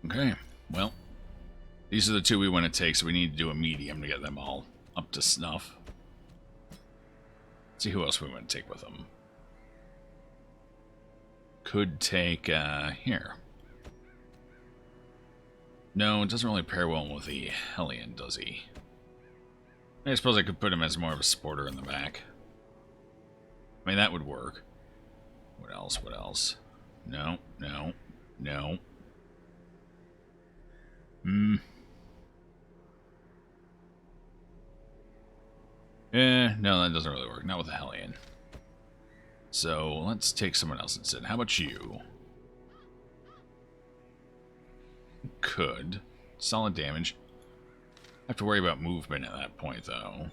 Okay, well, these are the two we want to take, so we need to do a medium to get them all up to snuff. Let's see who else we want to take with them. Could take, here. No, it doesn't really pair well with the Hellion, does he? I suppose I could put him as more of a sporter in the back. I mean, that would work. What else? What else? No, no, no. No, that doesn't really work. Not with the Hellion. So, let's take someone else instead. How about you? Could. Solid damage. Have to worry about movement at that point, though.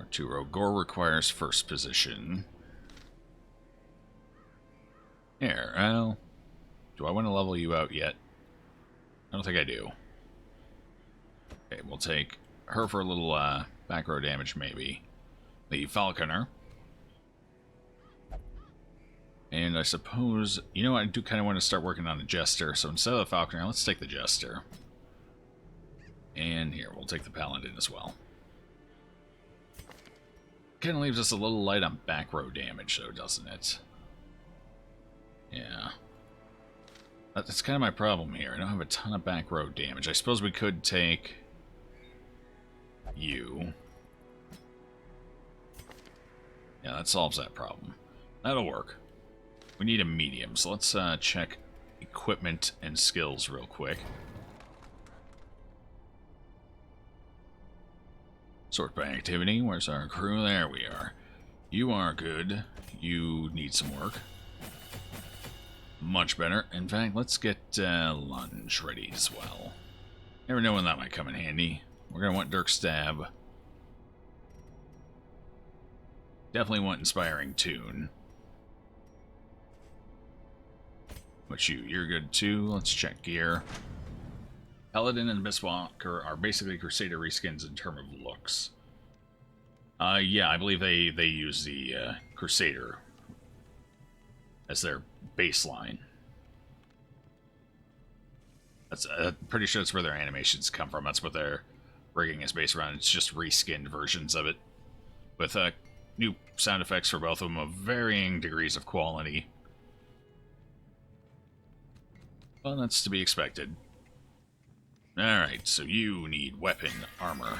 Arturo. Gore requires first position. Here, well... Do I want to level you out yet? I don't think I do. Okay, we'll take her for a little back row damage, maybe. The Falconer. And I suppose... You know, I do kind of want to start working on a Jester, so instead of the Falconer, let's take the Jester. And here, we'll take the Paladin as well. Kind of leaves us a little light on back row damage, though, doesn't it? Yeah. That's kind of my problem here. I don't have a ton of back row damage. I suppose we could take you. Yeah, that solves that problem. That'll work. We need a medium, so let's check equipment and skills real quick. Sort by activity. Where's our crew? There we are. You are good. You need some work. Much better. In fact, let's get lunge ready as well. Never know when that might come in handy. We're going to want Dirk Stab. Definitely want Inspiring Tune. But you're good too. Let's check gear. Paladin and Mistwalker are basically Crusader reskins in terms of looks. Yeah, I believe they use the Crusader as their baseline. That's pretty sure that's where their animations come from. That's what their rigging is based around. It's just reskinned versions of it, with new sound effects for both of them of varying degrees of quality. Well, that's to be expected. Alright, so you need weapon, armor.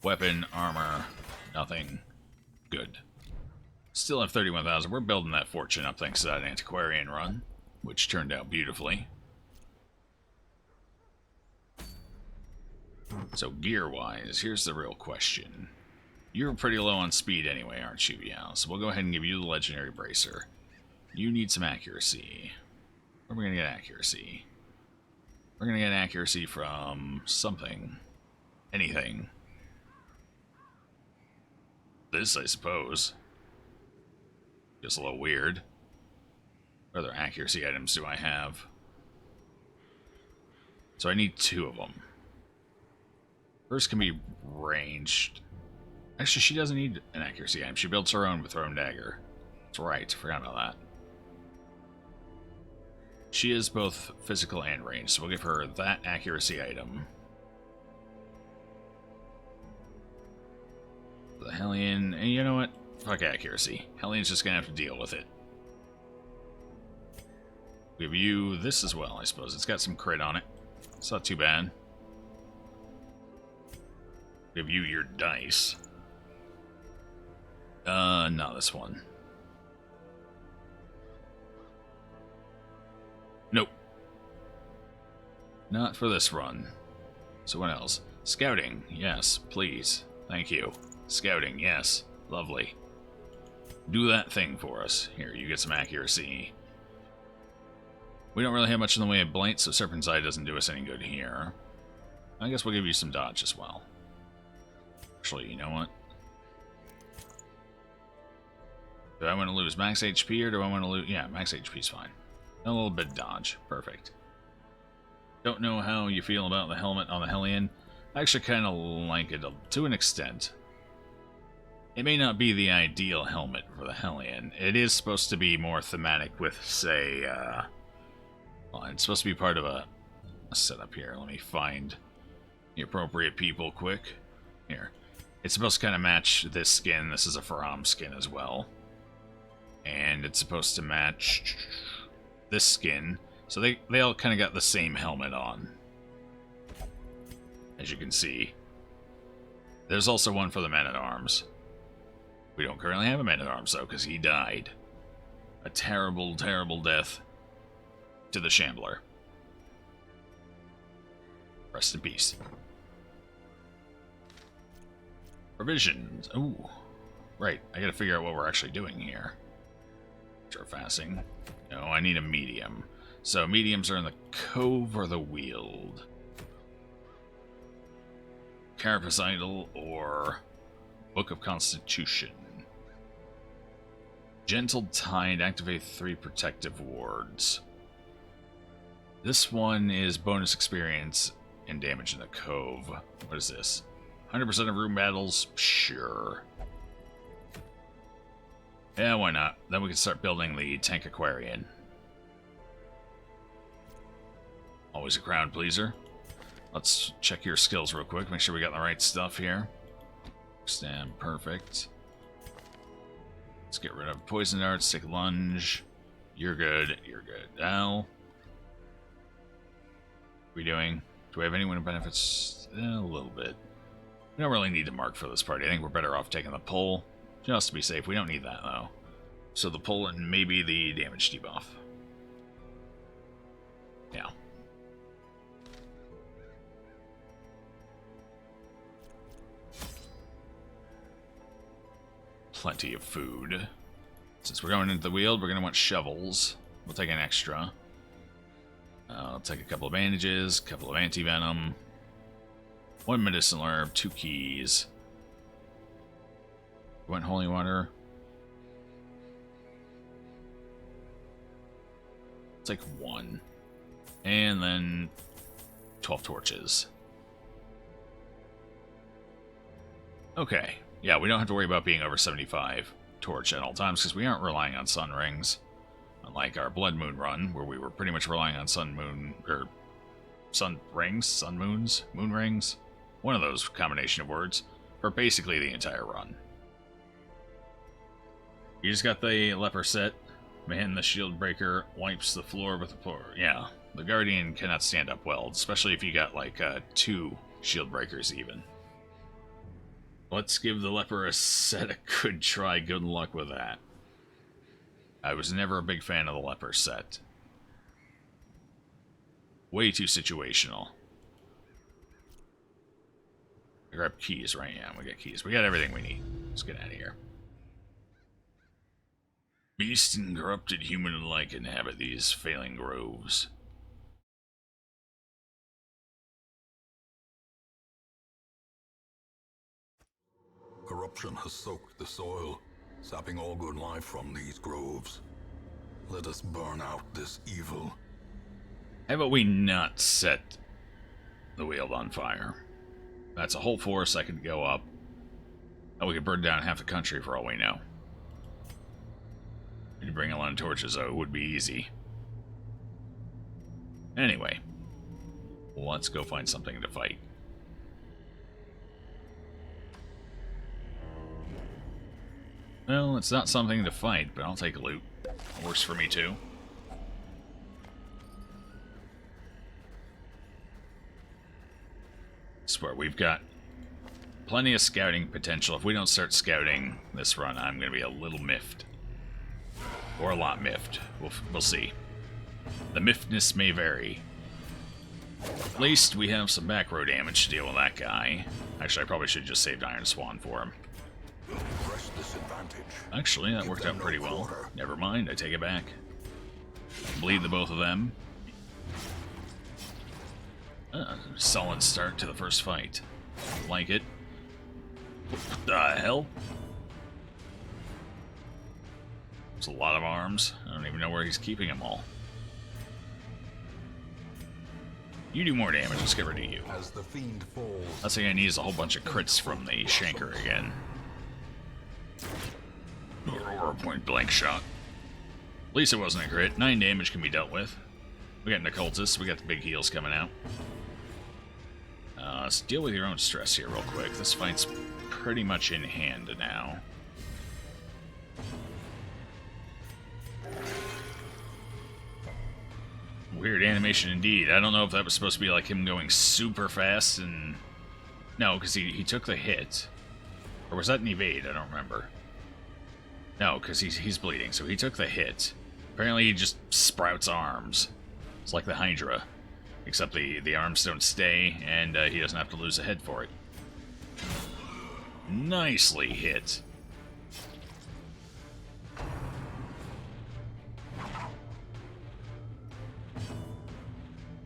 Weapon, armor, nothing. Good. Still have 31,000. We're building that fortune up thanks to that antiquarian run, which turned out beautifully. So gear-wise, here's the real question. You're pretty low on speed anyway, aren't you? Yeah, so we'll go ahead and give you the legendary bracer. You need some accuracy. Where are we going to get accuracy? We're going to get accuracy from something. Anything. This, I suppose. Just a little weird. What other accuracy items do I have? So I need 2 of them. First can be ranged. Actually, she doesn't need an accuracy item. She builds her own with thrown dagger. That's right. Forgot about that. She is both physical and ranged, so we'll give her that accuracy item. The Hellion, and you know what? Fuck accuracy. Hellion's just gonna have to deal with it. Give you this as well, I suppose. It's got some crit on it. It's not too bad. Give you your dice. Not this one. Nope. Not for this run. So what else? Scouting. Yes, please. Thank you. Scouting. Yes. Lovely. Do that thing for us. Here, you get some accuracy. We don't really have much in the way of blight, so Serpent's Eye doesn't do us any good here. I guess we'll give you some dodge as well. Actually, you know what? Do I want to lose max HP or do I want to lose... Yeah, max HP is fine. A little bit of dodge. Perfect. Don't know how you feel about the helmet on the Hellion. I actually kind of like it to an extent. It may not be the ideal helmet for the Hellion. It is supposed to be more thematic with, say, well, it's supposed to be part of a setup here. Let me find the appropriate people quick. Here. It's supposed to kind of match this skin. This is a Faram skin as well. And it's supposed to match this skin. So they all kind of got the same helmet on. As you can see. There's also one for the Man-at-Arms. We don't currently have a Man-at-Arms, though, because he died. A terrible, terrible death to the Shambler. Rest in peace. Provisions. Ooh. Right, I gotta figure out what we're actually doing here. Surfacing. No, I need a medium. So, mediums are in the Cove or the Weald. Carapace Idol or Book of Constitution. Gentle Tide, activate 3 protective wards. This one is bonus experience and damage in the Cove. What is this? 100% of room battles? Sure. Yeah, why not? Then we can start building the Tank Aquarian. Always a crowd pleaser. Let's check your skills real quick, make sure we got the right stuff here. Stab, perfect. Let's get rid of poison darts, take a lunge. You're good, you're good. Now, what are we doing? Do we have anyone who benefits? A little bit. We don't really need to mark for this party. I think we're better off taking the pull, just to be safe. We don't need that, though. So the pull and maybe the damage debuff. Yeah. Plenty of food. Since we're going into the Weald, we're going to want shovels. We'll take an extra. I'll take a couple of bandages, a couple of anti-venom, 1 medicinal herb, 2 keys. You want holy water? Let's take 1. And then 12 torches. Okay. Yeah, we don't have to worry about being over 75 torch at all times because we aren't relying on sun rings. Unlike our Blood Moon run, where we were pretty much relying on sun moon, or sun rings, sun moons, moon rings, one of those combination of words, for basically the entire run. You just got the leper set. Man, the shield breaker wipes the floor with a pour. Yeah, the Guardian cannot stand up well, especially if you got like 2 shield breakers even. Let's give the leper a set a good try. Good luck with that. I was never a big fan of the leper set. Way too situational. Grab keys, right? Yeah, we got keys. We got everything we need. Let's get out of here. Beast and corrupted human alike inhabit these failing groves. Corruption has soaked the soil, sapping all good life from these groves. Let us burn out this evil. How about we not set the Weald on fire? That's a whole force that could go up. And we could burn down half the country for all we know. We'd bring a lot of torches, though. It would be easy. Anyway, let's go find something to fight. Well, it's not something to fight, but I'll take loot. Works for me, too. I swear, we've got plenty of scouting potential. If we don't start scouting this run, I'm going to be a little miffed. Or a lot miffed. We'll see. The miffedness may vary. At least we have some back row damage to deal with that guy. Actually, I probably should have just saved Iron Swan for him. Actually, that worked out pretty well. Never mind, I take it back. Bleed the both of them. Solid start to the first fight. Like it. What the hell? There's a lot of arms. I don't even know where he's keeping them all. You do more damage, let's get rid of you. As the fiend falls, Last thing I need is a whole bunch of crits from the Shanker again. Or a point blank shot. At least it wasn't a crit. 9 damage can be dealt with. We got an occultist. We got the big heals coming out. Let's deal with your own stress here real quick. This fight's pretty much in hand now. Weird animation indeed. I don't know if that was supposed to be like him going super fast and... No, because he took the hit. Or was that an evade? I don't remember. No, because he's bleeding, so he took the hit. Apparently he just sprouts arms. It's like the Hydra. Except the arms don't stay, and he doesn't have to lose a head for it. Nicely hit.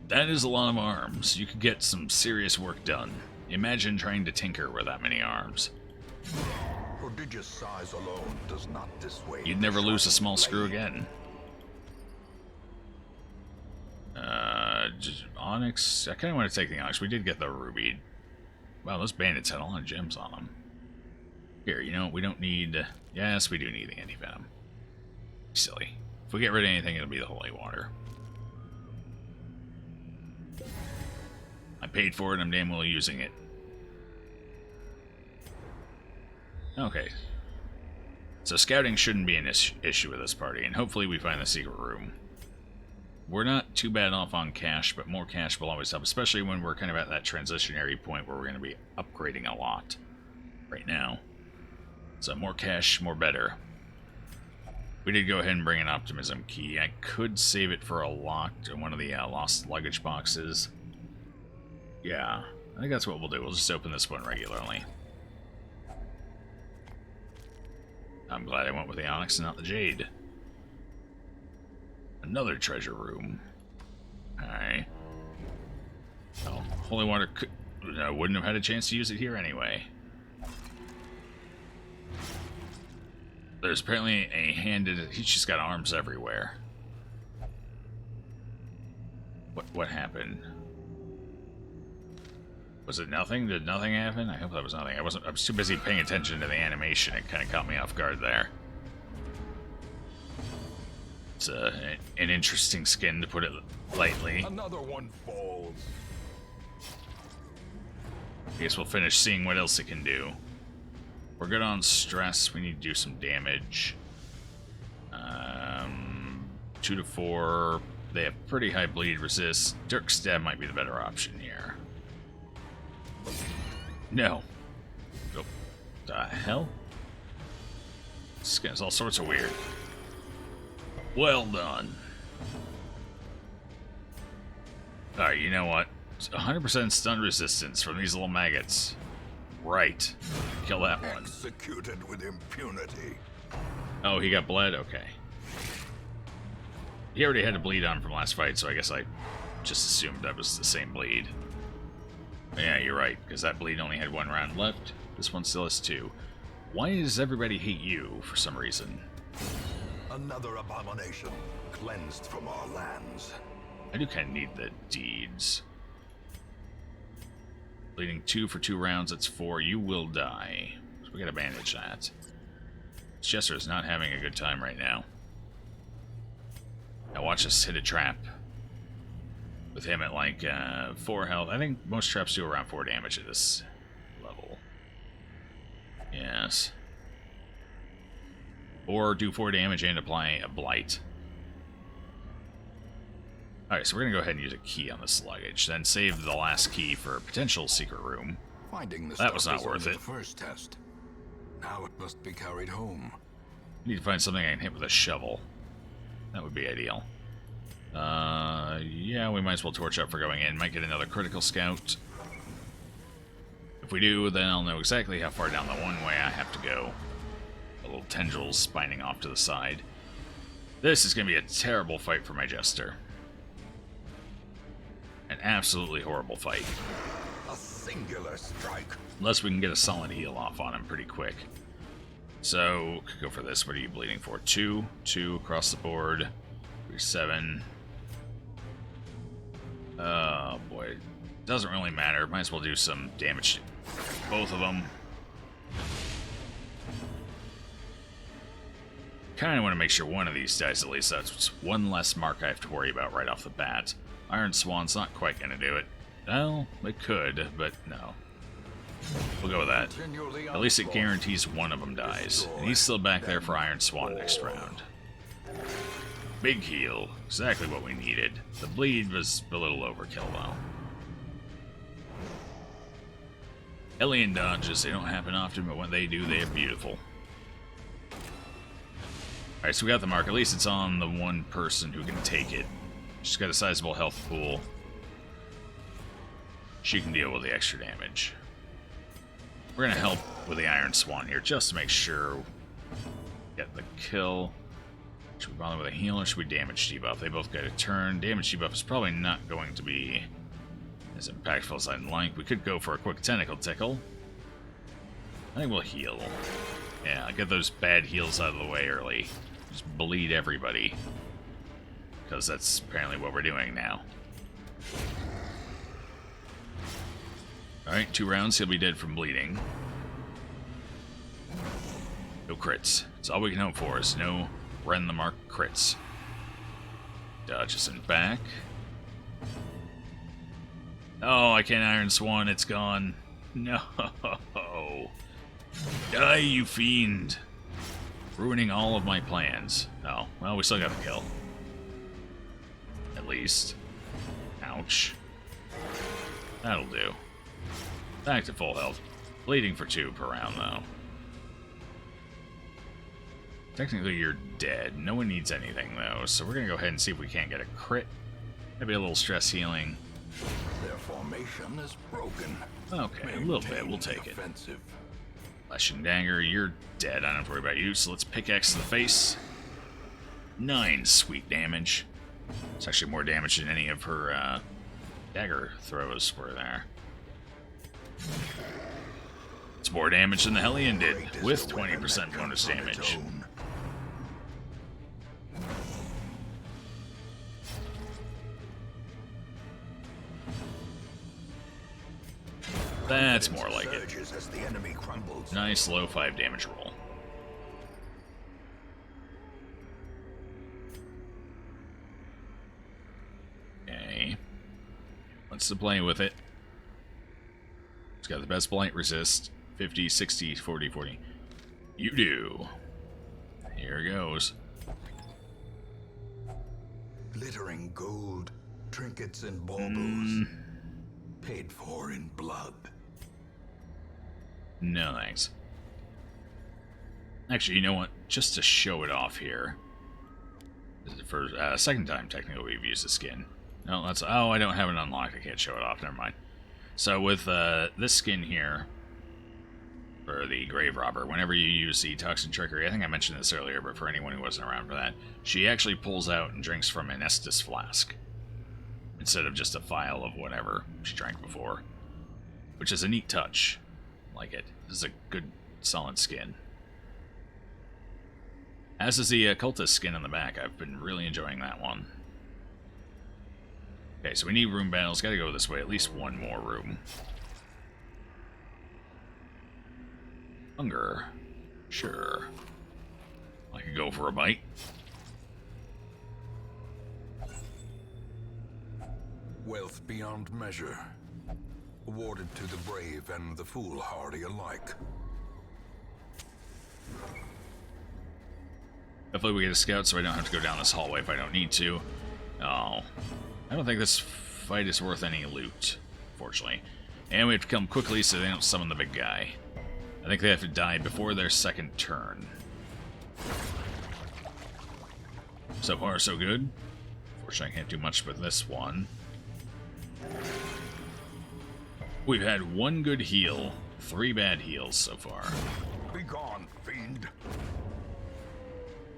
That is a lot of arms. You could get some serious work done. Imagine trying to tinker with that many arms. Prodigious size alone does not dissuade. You'd never lose a small screw again. Onyx. I kind of want to take the Onyx. We did get the Ruby. Wow, those bandits had a lot of gems on them. Here, you know, we don't need... Yes, we do need the anti-venom. Silly. If we get rid of anything, it'll be the holy water. I paid for it, I'm damn well using it. Okay. So scouting shouldn't be an issue with this party, and hopefully we find the secret room. We're not too bad off on cash, but more cash will always help, especially when we're kind of at that transitionary point where we're going to be upgrading a lot right now. So more cash, more better. We did go ahead and bring an optimism key. I could save it for a locked or one of the lost luggage boxes. Yeah, I think that's what we'll do. We'll just open this one regularly. I'm glad I went with the Onyx and not the Jade. Another treasure room. Alright. Oh, holy water could... I wouldn't have had a chance to use it here anyway. There's apparently a handed... He's just got arms everywhere. What happened? Was it nothing? Did nothing happen? I hope that was nothing. I was too busy paying attention to the animation. It kind of caught me off guard there. It's an interesting skin, to put it lightly. Another one falls. I guess we'll finish seeing what else it can do. We're good on stress. We need to do some damage. 2 to 4. They have pretty high bleed resist. Dirk Stab might be the better option here. No. Oh, the hell? This guy's all sorts of weird. Well done. Alright, you know what? 100% stun resistance from these little maggots. Right. Kill that one. Executed with impunity. Oh, he got bled? Okay. He already had a bleed on from last fight, so I guess I just assumed that was the same bleed. Yeah, you're right, because that bleed only had 1 round left. This one still has 2. Why does everybody hate you for some reason? Another abomination cleansed from our lands. I do kind of need the deeds. Bleeding 2 for 2 rounds, that's 4. You will die. So we gotta manage that. Chester is not having a good time right now. Now watch us hit a trap. With him at like 4 health. I think most traps do around 4 damage at this level. Yes. Or do 4 damage and apply a blight. Alright, so we're gonna go ahead and use a key on this luggage, then save the last key for a potential secret room. Finding the That was stuff not is worth only it. the first test. Now it must be carried home. Need to find something I can hit with a shovel. That would be ideal. Yeah, we might as well torch up for going in. Might get another critical scout. If we do, then I'll know exactly how far down the one way I have to go. The little tendrils spining off to the side. This is going to be a terrible fight for my Jester. An absolutely horrible fight. A singular strike. Unless we can get a solid heal off on him pretty quick. So, could go for this. What are you bleeding for? 2 across the board. 7. Oh boy. Doesn't really matter. Might as well do some damage to both of them. Kind of want to make sure one of these dies at least. That's one less mark I have to worry about right off the bat. Iron Swan's not quite going to do it. Well, it could, but no. We'll go with that. At least it guarantees one of them dies. And he's still back there for Iron Swan next round. Big heal. Exactly what we needed. The bleed was a little overkill, though. Alien dodges, they don't happen often, but when they do, they are beautiful. Alright, so we got the mark. At least it's on the one person who can take it. She's got a sizable health pool. She can deal with the extra damage. We're going to help with the Iron Swan here, just to make sure we get the kill. Should we bother with a heal or should we damage debuff? They both get a turn. Damage debuff is probably not going to be as impactful as I'd like. We could go for a quick tentacle tickle. I think we'll heal. Yeah, get those bad heals out of the way early. Just bleed everybody. Because that's apparently what we're doing now. Alright, 2 rounds, he'll be dead from bleeding. No crits. It's all we can hope for is no Ren the Mark crits. Dodges in back. Oh, I can't Iron Swan, it's gone. No. Die, you fiend. Ruining all of my plans. Oh, well, we still got the kill. At least. Ouch. That'll do. Back to full health. Bleeding for 2 per round, though. Technically, you're dead. No one needs anything, though, so we're going to go ahead and see if we can't get a crit. Maybe a little stress healing. Their formation is broken. Okay, a little bit. We'll take it. Flesh and Dagger, you're dead. I don't have to worry about you, so let's pickaxe to the face. 9 sweet damage. It's actually more damage than any of her dagger throws were there. It's more damage than the Hellion did, with 20% bonus damage. That's more like it. Nice low 5 damage roll. Okay. Let's play with it. It's got the best blight resist. 50, 60, 40, 40. You do. Here goes. Glittering gold, trinkets and baubles. Paid for in blood. No thanks. Actually, you know what? Just to show it off here. This is the first, second time technically we've used the skin. No, that's... Oh, I don't have it unlocked. I can't show it off. Never mind. So with this skin here, for the Grave Robber, whenever you use the Toxin Trickery, I think I mentioned this earlier, but for anyone who wasn't around for that, she actually pulls out and drinks from an Estus flask, instead of just a vial of whatever she drank before. Which is a neat touch. Like it. This is a good, solid skin. As is the Cultist skin on the back. I've been really enjoying that one. Okay, so we need room battles. Gotta go this way. At least one more room. Hunger. Sure. I could go for a bite. Wealth beyond measure. Awarded to the brave and the foolhardy alike. Hopefully we get a scout so I don't have to go down this hallway if I don't need to. Oh. I don't think this fight is worth any loot, fortunately. And we have to come quickly so they don't summon the big guy. I think they have to die before their second turn. So far, so good. Fortunately, I can't do much with this one. We've had 1 good heal, 3 bad heals so far. Be gone, fiend.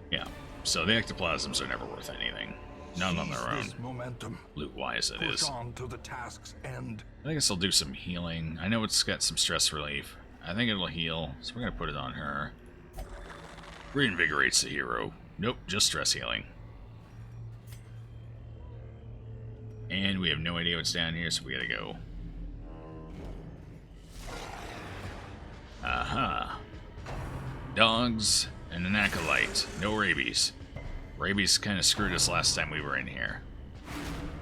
Yeah, so the ectoplasms are never worth anything. None on their own. Momentum. Loot-wise, it is. On to the task's end. I guess I'll do some healing. I know it's got some stress relief. I think it'll heal, so we're going to put it on her. Reinvigorates the hero. Nope, just stress healing. And we have no idea what's down here, so we gotta go. Aha. Dogs And an acolyte. No rabies. Rabies kind of screwed us last time we were in here.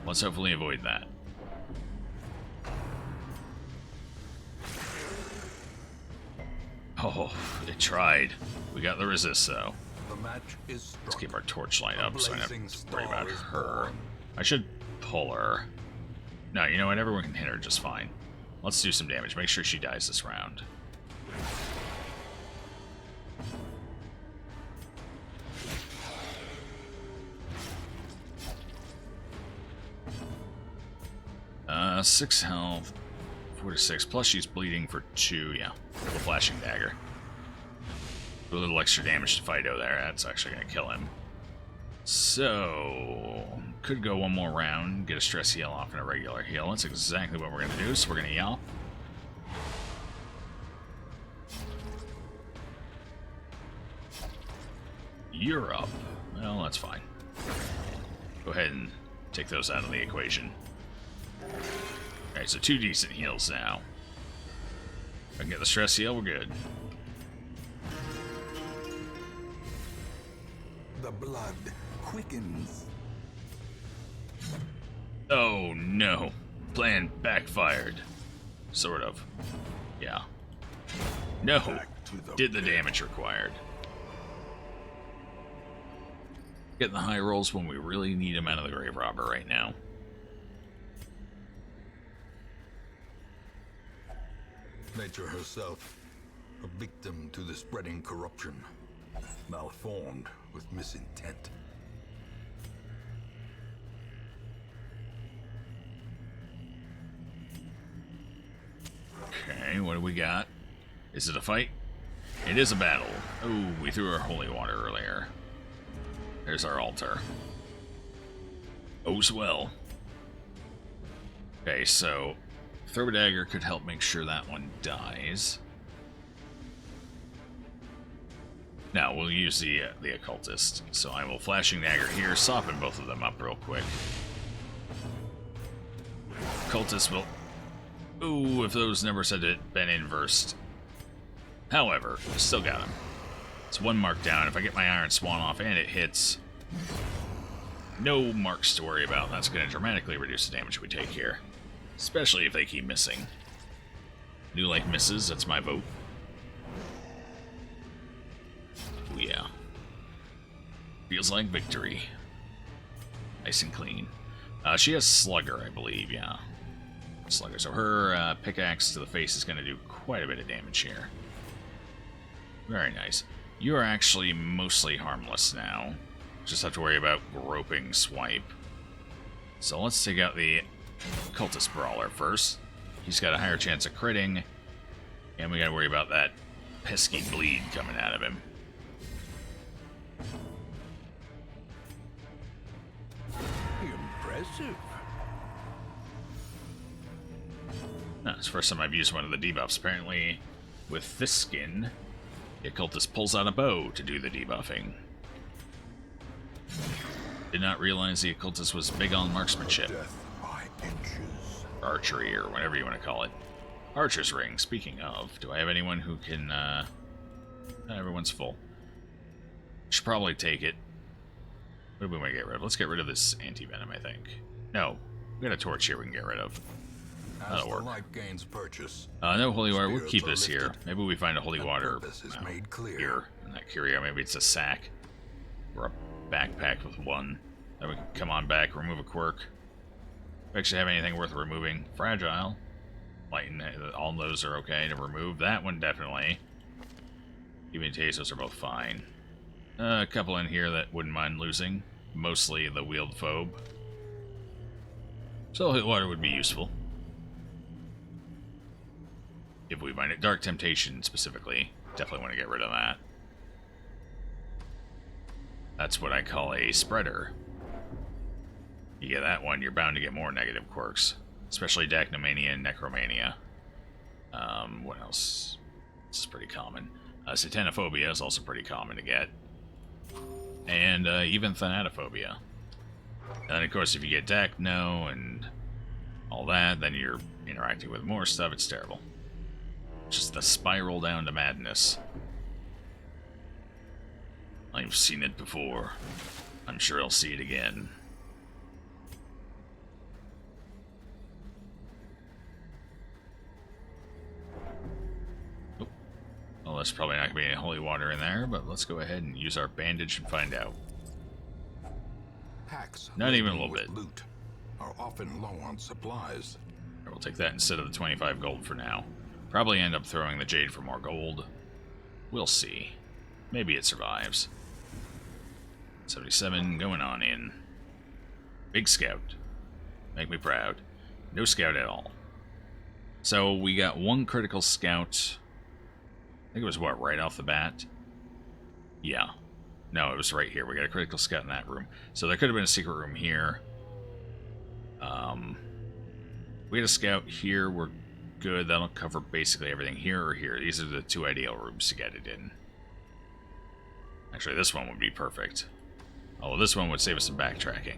Let's hopefully avoid that. Oh, it tried. We got the resist, though. The match is struck. Let's keep our torchlight up so I don't blazing have to worry about star is her. born. I should pull her. No, you know what? Everyone can hit her just fine. Let's do some damage. Make sure she dies this round. Uh, 6 health. 4 to 6. Plus she's bleeding for 2. Yeah. The flashing dagger. A little extra damage to Fido there. That's actually going to kill him. So, could go one more round, get a stress heal off and a regular heal. That's exactly what we're going to do, so we're going to yell. You're up. Well, that's fine. Go ahead and take those out of the equation. Alright, so 2 decent heals now. If I can get the stress heal, we're good. The blood quickens. Oh no. Plan backfired. Sort of. Yeah. No. Did the damage required. Getting the high rolls when we really need them out of the grave robber right now. Nature herself, a victim to the spreading corruption, malformed with misintent. Okay, what do we got? Is it a fight? It is a battle. Oh, we threw our holy water earlier. There's our altar. Oh's well. Okay, so throw a dagger could help make sure that one dies. Now we'll use the occultist. So I will flashing dagger here, soften both of them up real quick. Occultist will. Ooh, if those numbers had been inversed. However, still got him. It's 1 mark down. If I get my Iron Swan off and it hits, no marks to worry about. That's going to dramatically reduce the damage we take here. Especially if they keep missing. New Light misses, that's my vote. Oh yeah. Feels like victory. Nice and clean. She has Slugger, I believe, yeah. Slugger. So her pickaxe to the face is going to do quite a bit of damage here. Very nice. You are actually mostly harmless now. Just have to worry about groping swipe. So let's take out the cultist brawler first. He's got a higher chance of critting. And we gotta worry about that pesky bleed coming out of him. Impressive. It's the first time I've used one of the debuffs. Apparently, with this skin, the occultist pulls out a bow to do the debuffing. Did not realize the occultist was big on marksmanship. Death by inches. Archery, or whatever you want to call it. Archer's ring, speaking of. Do I have anyone who can, everyone's full. Should probably take it. What do we want to get rid of? Let's get rid of this anti-venom, I think. No. We got a torch here we can get rid of. That'll work. Light gains purchase, No holy water. We'll spirits keep are this here. lifted, Maybe we find a holy and water purpose is made clear. here in that curio. Maybe it's a sack or a backpack with one. Then we can come on back, remove a quirk. If we actually have anything worth removing. Fragile. Lighten. All those are okay to remove. That one definitely. Even Tasos are both fine. A couple in here that wouldn't mind losing. Mostly the wheeled phobe. So holy water would be useful. If we find it. Dark Temptation, specifically. Definitely want to get rid of that. That's what I call a spreader. You get that one, you're bound to get more negative quirks. Especially Dacnomania and Necromania. What else? This is pretty common. Satanophobia is also pretty common to get. And even Thanatophobia. And then, of course, if you get Dacno and all that, then you're interacting with more stuff. It's terrible. Just the spiral down to madness. I've seen it before. I'm sure I'll see it again. Oh. Well, there's probably not going to be any holy water in there, but let's go ahead and use our bandage and find out. Packs Not even a laden little with bit. loot are often low on supplies. We'll take that instead of the 25 gold for now. Probably end up throwing the jade for more gold. We'll see. Maybe it survives. 77 going on in. Big scout. Make me proud. No scout at all. So we got one critical scout. I think it was what, right off the bat? Yeah. No, it was right here. We got a critical scout in that room. So there could have been a secret room here. We had a scout here. We're good. That'll cover basically everything here or here. These are the two ideal rooms to get it in. Actually, this one would be perfect. Although this one would save us some backtracking.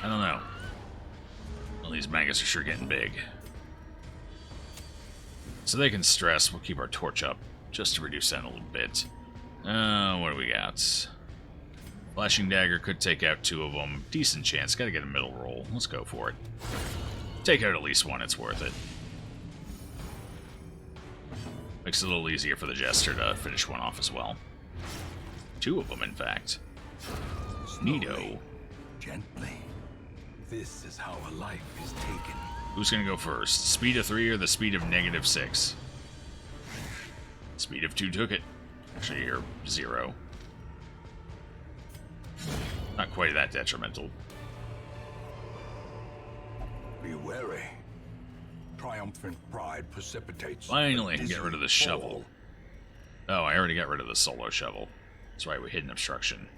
I don't know. Well, these maggots are sure getting big. So they can stress. We'll keep our torch up just to reduce that a little bit. What do we got? Flashing dagger could take out two of them. Decent chance. Gotta get a middle roll. Let's go for it. Take out at least one. It's worth it. Makes it a little easier for the jester to finish one off as well. Two of them, in fact. Neato. Gently. This is how a life is taken. Who's gonna go first? Speed of 3 or the speed of -6? Speed of 2 took it. Actually, you're 0. Not quite that detrimental. Be wary. Triumphant pride precipitates. Finally, a get rid of the dizzy shovel. fall. Oh, I already got rid of the solo shovel. That's right, we hid an obstruction.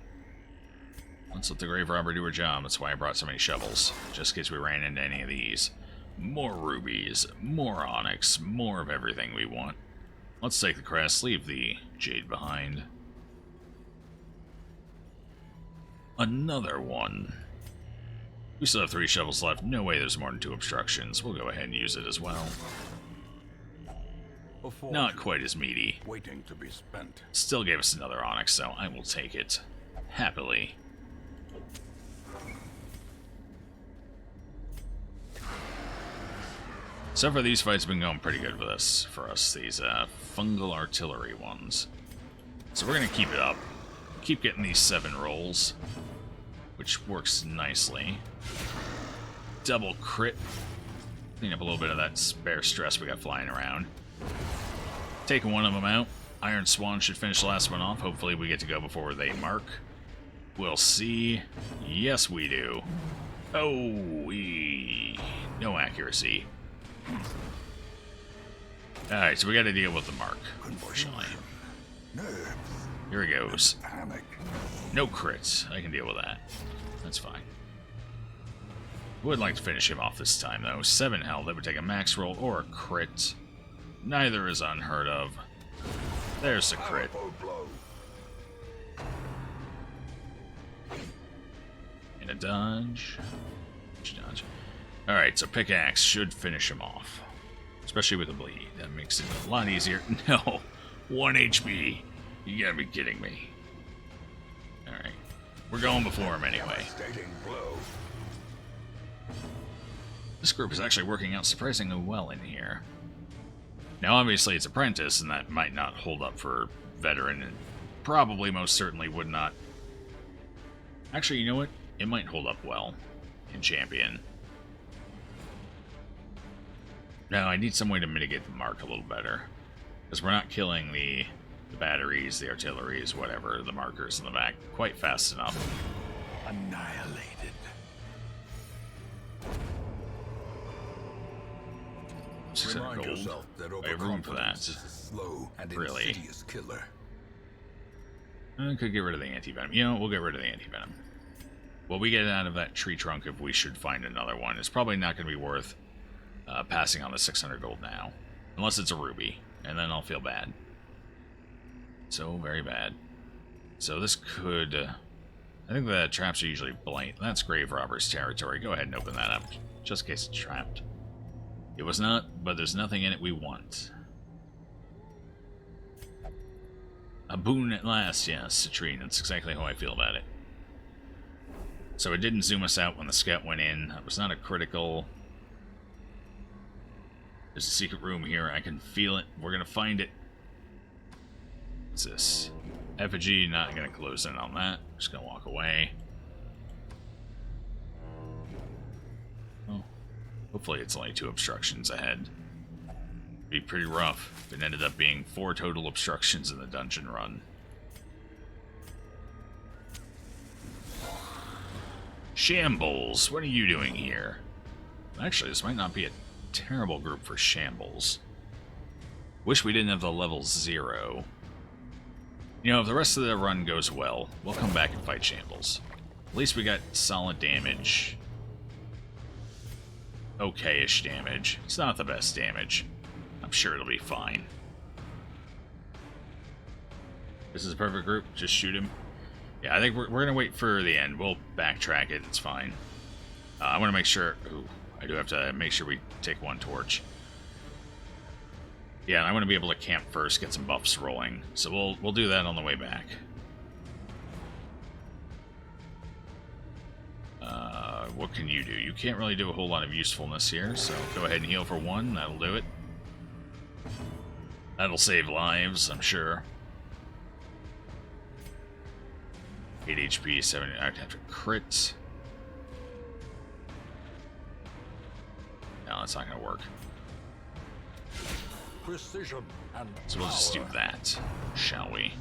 Let's let the grave robber do her job. That's why I brought so many shovels, just in case we ran into any of these. More rubies, more onyx, more of everything we want. Let's take the crest, leave the jade behind. Another one. We still have 3 shovels left. No way there's more than 2 obstructions. We'll go ahead and use it as well. A fortune Not quite as meaty. waiting to be spent. Still gave us another onyx, so I will take it. Happily. So far, these fights have been going pretty good for us, these fungal artillery ones. So we're going to keep it up. Keep getting these 7 rolls, which works nicely. Double crit. Clean up a little bit of that spare stress we got flying around. Taking one of them out. Iron Swan should finish the last one off. Hopefully we get to go before they mark. We'll see. Yes, we do. Oh, no accuracy. Alright, so we got to deal with the mark, unfortunately. Nerves. Here he goes. Panic. No crits. I can deal with that. That's fine. Would like to finish him off this time, though. 7 health. That would take a max roll or a crit. Neither is unheard of. There's a crit. Powerful blow. And a dodge. Dodge. Alright, so pickaxe should finish him off. Especially with the bleed. That makes it a lot easier. No. 1 HP. You gotta be kidding me. Alright. We're going before him anyway. Devastating blow. This group is actually working out surprisingly well in here. Now, obviously, it's apprentice, and that might not hold up for veteran, and probably most certainly would not. Actually, you know what? It might hold up well in champion. Now, I need some way to mitigate the mark a little better, because we're not killing the batteries, the artilleries, whatever, the markers in the back quite fast enough. Annihilated. Remind 600 gold. yourself that I have room for that. overconfidence is a slow and Really? insidious killer. I could get rid of the anti-venom. You know, we'll get rid of the anti-venom. What we get out of that tree trunk, if we should find another one, is probably not going to be worth passing on the 600 gold now. Unless it's a ruby, and then I'll feel bad. So very bad. So this could... I think the traps are usually blank. That's grave robber's territory. Go ahead and open that up, just in case it's trapped. It was not, but there's nothing in it we want. A boon at last, yes, Citrine. That's exactly how I feel about it. So it didn't zoom us out when the scout went in. It was not a critical. There's a secret room here. I can feel it. We're going to find it. What's this? Effigy, not going to close in on that. Just going to walk away. Oh. Hopefully it's only 2 obstructions ahead. Be pretty rough if it ended up being 4 total obstructions in the dungeon run. Shambles, what are you doing here? Actually, this might not be a terrible group for Shambles. Wish we didn't have the level 0. You know, if the rest of the run goes well, we'll come back and fight Shambles. At least we got solid damage. Okay-ish damage. It's not the best damage. I'm sure it'll be fine. This is a perfect group. Just shoot him. Yeah, I think we're going to wait for the end. We'll backtrack it. It's fine. I want to make sure... Ooh, I do have to make sure we take 1 torch. Yeah, and I want to be able to camp first, get some buffs rolling. So we'll do that on the way back. What can you do? You can't really do a whole lot of usefulness here, so go ahead and heal for 1. That'll do it. That'll save lives, I'm sure. 8 HP, 7. I'd have to crit. No, that's not going to work. Precision and so we'll just do that, shall we?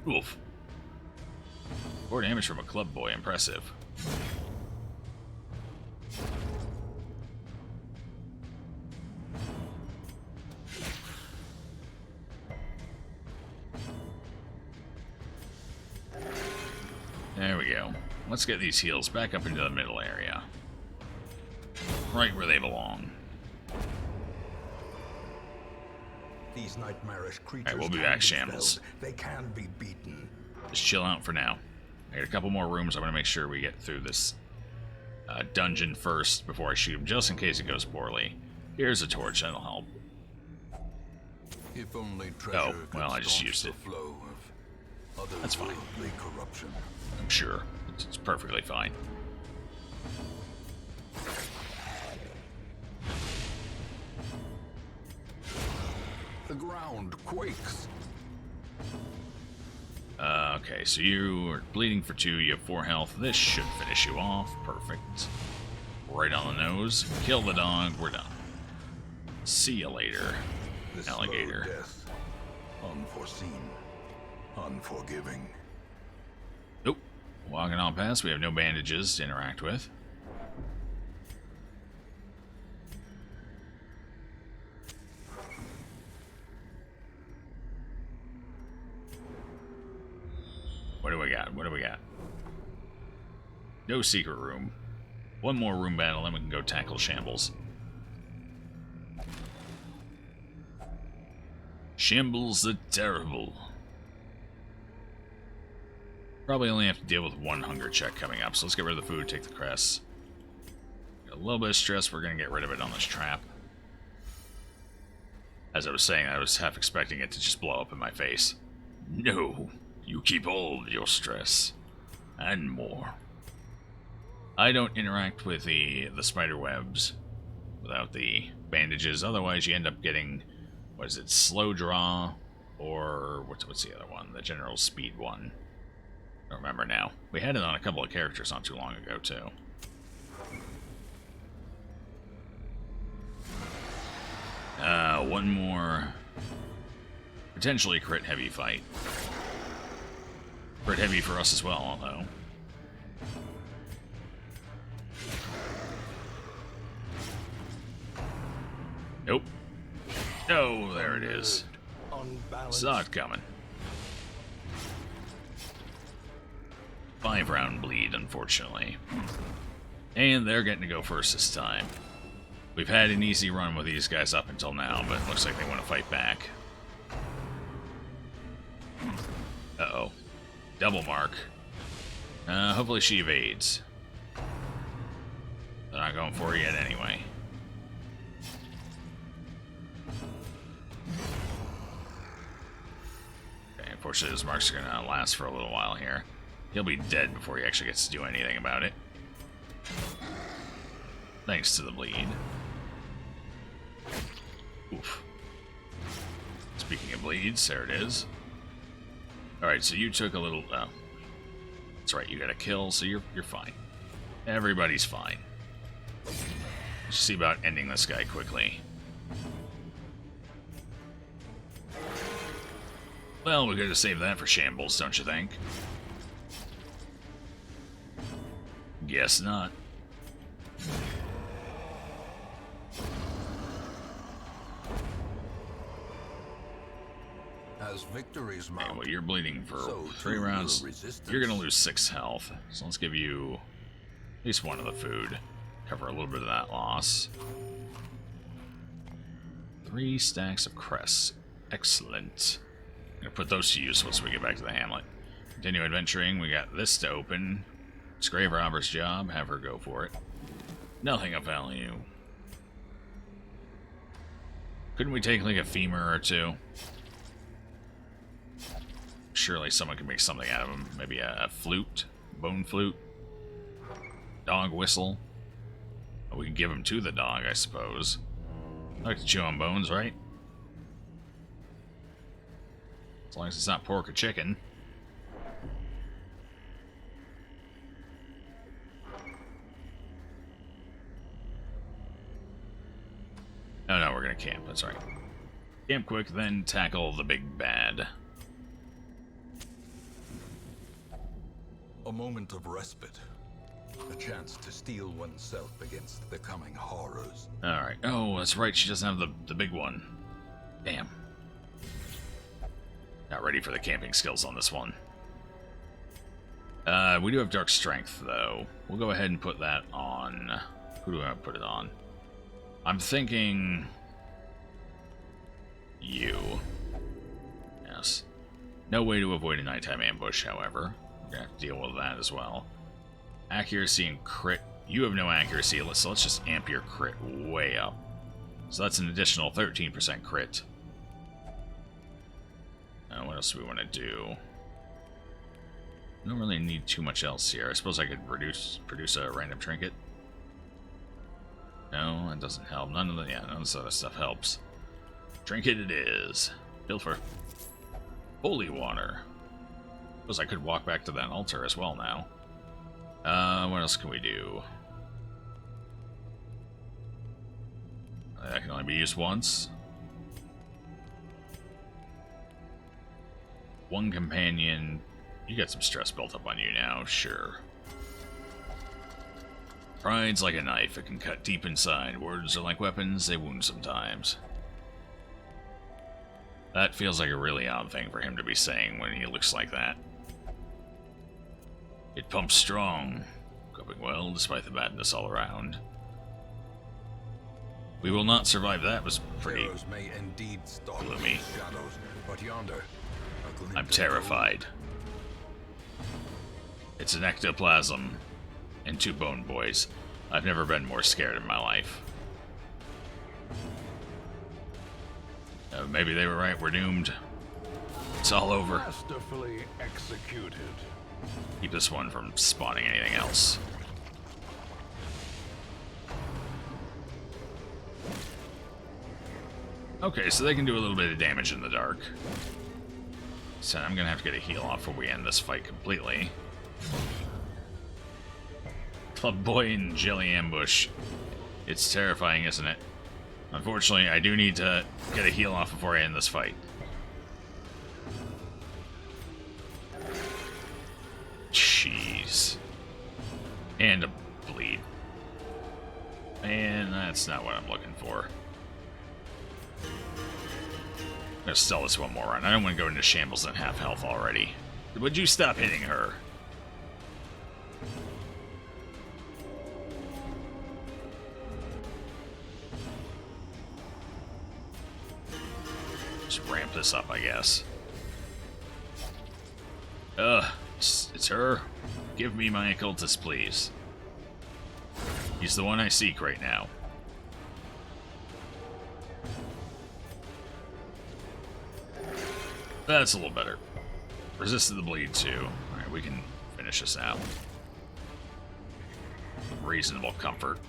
Oof. 4 damage from a club boy, impressive. There we go. Let's get these heals back up into the middle area. Right where they belong. These nightmarish creatures. Alright, we'll be back, Shambles. They can be beaten. Just chill out for now. I got a couple more rooms. I want to make sure we get through this dungeon first before I shoot him, just in case it goes poorly. Here's a torch, that'll help. If only treasure well, I just used it. That's fine. Corruption. I'm sure. It's perfectly fine. The ground quakes. Okay, so you are bleeding for 2, you have 4 health. This should finish you off. Perfect. Right on the nose. Kill the dog, we're done. See you later, This alligator. slow death, unforeseen, unforgiving. Nope. Walking on past, we have no bandages to interact with. What do we got? What do we got? No secret room. 1 more room battle, then we can go tackle Shambles. Shambles the Terrible. Probably only have to deal with 1 hunger check coming up, so let's get rid of the food, take the crests. Got a little bit of stress, we're going to get rid of it on this trap. As I was saying, I was half expecting it to just blow up in my face. No, you keep all of your stress. And more. I don't interact with the spider webs without the bandages, otherwise you end up getting, what is it, slow draw, or what's the other one? The general speed one. I don't remember now. We had it on a couple of characters not too long ago, too. One more potentially crit heavy fight. Crit heavy for us as well, although. Nope. Oh, there it is. Saw it coming. 5-round bleed, unfortunately. And they're getting to go first this time. We've had an easy run with these guys up until now, but it looks like they want to fight back. Uh-oh. Double mark. Hopefully she evades. They're not going for it yet anyway. Unfortunately, his marks are gonna last for a little while here. He'll be dead before he actually gets to do anything about it. Thanks to the bleed. Oof. Speaking of bleeds, there it is. Alright, so you took a little... Oh. That's right, you got a kill, so you're fine. Everybody's fine. Let's see about ending this guy quickly. Well, we could have saved that for shambles, don't you think? Guess not. As victories mount, Okay, well, you're bleeding for so 3 rounds. resistance. You're gonna lose 6 health. So let's give you at least 1 of the food. Cover a little bit of that loss. 3 stacks of crests. Excellent. I'm gonna put those to use once we get back to the hamlet. Continue adventuring. We got this to open. It's Grave Robber's job. Have her go for it. Nothing of value. Couldn't we take like a femur or 2? Surely someone can make something out of them. Maybe a flute, bone flute, dog whistle. We can give them to the dog, I suppose. I like to chew on bones, right? As long as it's not pork or chicken. Oh no, we're gonna camp, that's right. Camp quick, then tackle the big bad. A moment of respite. A chance to steel oneself against the coming horrors. Alright. Oh, that's right, she doesn't have the big one. Damn. Not ready for the camping skills on this one. We do have Dark Strength, though. We'll go ahead and put that on... Who do I put it on? I'm thinking... You. Yes. No way to avoid a nighttime ambush, however. We're gonna have to deal with that as well. Accuracy and crit. You have no accuracy, so let's just amp your crit way up. So that's an additional 13% crit. What else do we want to do? I don't really need too much else here. I suppose I could produce a random trinket. No, that doesn't help. None of this other stuff helps. Trinket it is. Pilfer. Holy water. Suppose I could walk back to that altar as well now. What else can we do? That can only be used once. 1 companion. You got some stress built up on you now, sure. Pride's like a knife, it can cut deep inside. Words are like weapons, they wound sometimes. That feels like a really odd thing for him to be saying when he looks like that. It pumps strong, coping well despite the badness all around. We will not survive. That was pretty Heroes may indeed stalk gloomy. shadows, but yonder, a glint I'm of terrified. It's an ectoplasm and 2 bone boys. I've never been more scared in my life. Maybe they were right, we're doomed. It's all over. Masterfully executed. Keep this one from spawning anything else. Okay, so they can do a little bit of damage in the dark. So I'm gonna have to get a heal off before we end this fight completely. Club Boy and Jelly Ambush. It's terrifying, isn't it? Unfortunately, I do need to get a heal off before I end this fight. Jeez. And a bleed. And that's not what I'm looking for. I'm gonna stall this one more run. I don't want to go into shambles and half health already. Would you stop hitting her? Just ramp this up, I guess. It's her. Give me my occultist, please. He's the one I seek right now. That's a little better. Resisted the bleed too. Alright, we can finish this out. Reasonable comfort.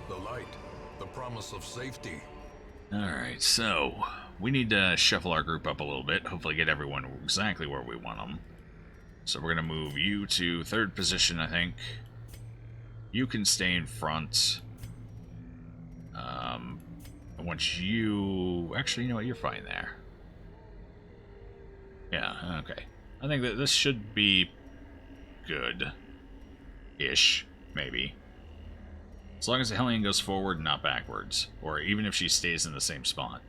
The light, the promise of safety. Alright, so we need to shuffle our group up a little bit, hopefully get everyone exactly where we want them. So we're going to move you to 3rd position, I think. You can stay in front. I want you... Actually, you know what? You're fine there. Yeah, okay. I think that this should be good-ish, maybe. As long as the Hellion goes forward and not backwards. Or even if she stays in the same spot.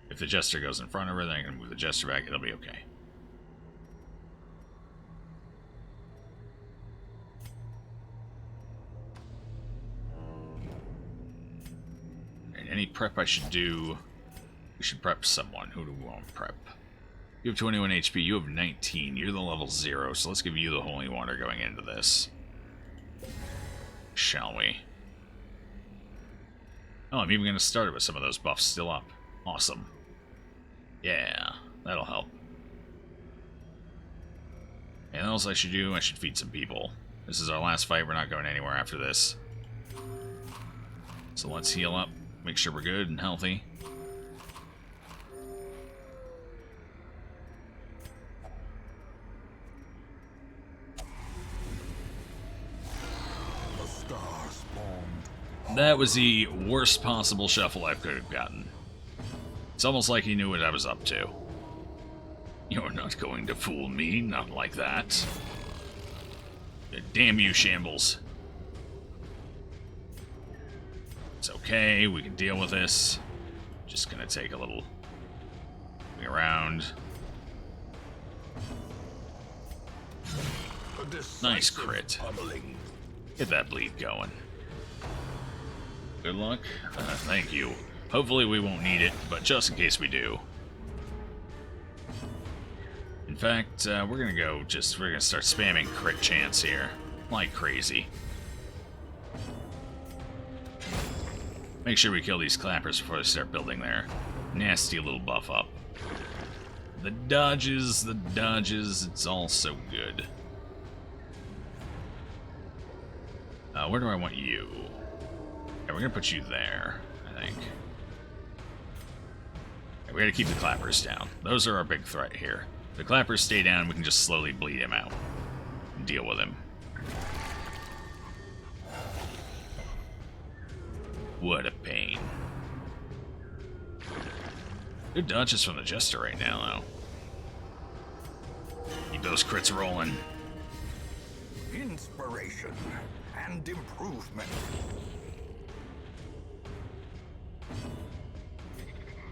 If the Jester goes in front of her, then I can move the Jester back. It'll be okay. Any prep I should do... We should prep someone. Who do we want to prep? You have 21 HP. You have 19. You're the level 0, so let's give you the Holy Water going into this. Shall we? Oh, I'm even going to start it with some of those buffs still up. Awesome. Yeah, that'll help. And else I should do, I should feed some people. This is our last fight. We're not going anywhere after this. So let's heal up. Make sure we're good and healthy. A star spawned. That was the worst possible shuffle I could have gotten. It's almost like he knew what I was up to. You're not going to fool me, not like that. Damn you, Shambles. It's okay, we can deal with this. Just gonna take a little moving around. Nice crit. Pummeling. Get that bleed going. Good luck. Thank you. Hopefully we won't need it, but just in case we do. In fact, we're gonna start spamming crit chance here. Like crazy. Make sure we kill these clappers before they start building their nasty little buff up. The dodges, it's all so good. Where do I want you? Yeah, we're gonna put you there, I think. Yeah, we gotta keep the clappers down. Those are our big threat here. If the clappers stay down, we can just slowly bleed him out and deal with him. What a pain. Good dodges from the Jester right now, though. Keep those crits rolling. Inspiration and improvement.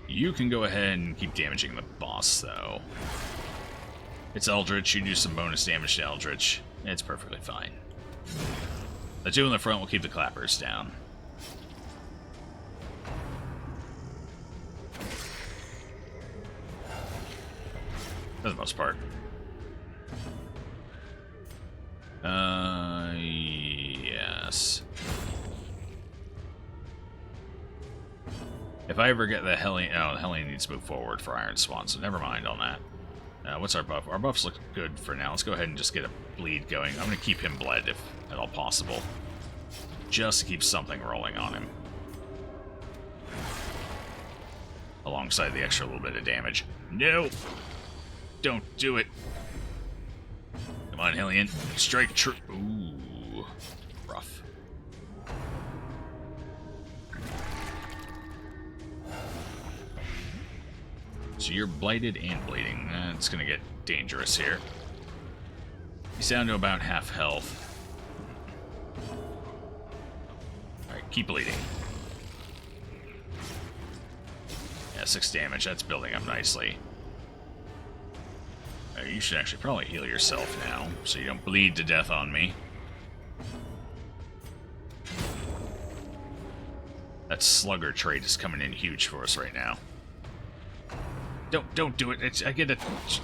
You can go ahead and keep damaging the boss, though. It's Eldritch. You do some bonus damage to Eldritch. It's perfectly fine. The two in the front will keep the clappers down. For the most part. Yes. If I ever get the Hellion... Oh, the Hellion needs to move forward for Iron Swan, so never mind on that. What's our buff? Our buffs look good for now. Let's go ahead and just get a bleed going. I'm going to keep him bled if at all possible. Just to keep something rolling on him. Alongside the extra little bit of damage. No! Don't do it. Come on, Hellion. Strike true. Ooh. Rough. So you're blighted and bleeding. It's gonna get dangerous here. He's down to about half health. Alright, keep bleeding. Yeah, 6 damage. That's building up nicely. You should actually probably heal yourself now, so you don't bleed to death on me. That slugger trait is coming in huge for us right now. Don't do it. I get it. It's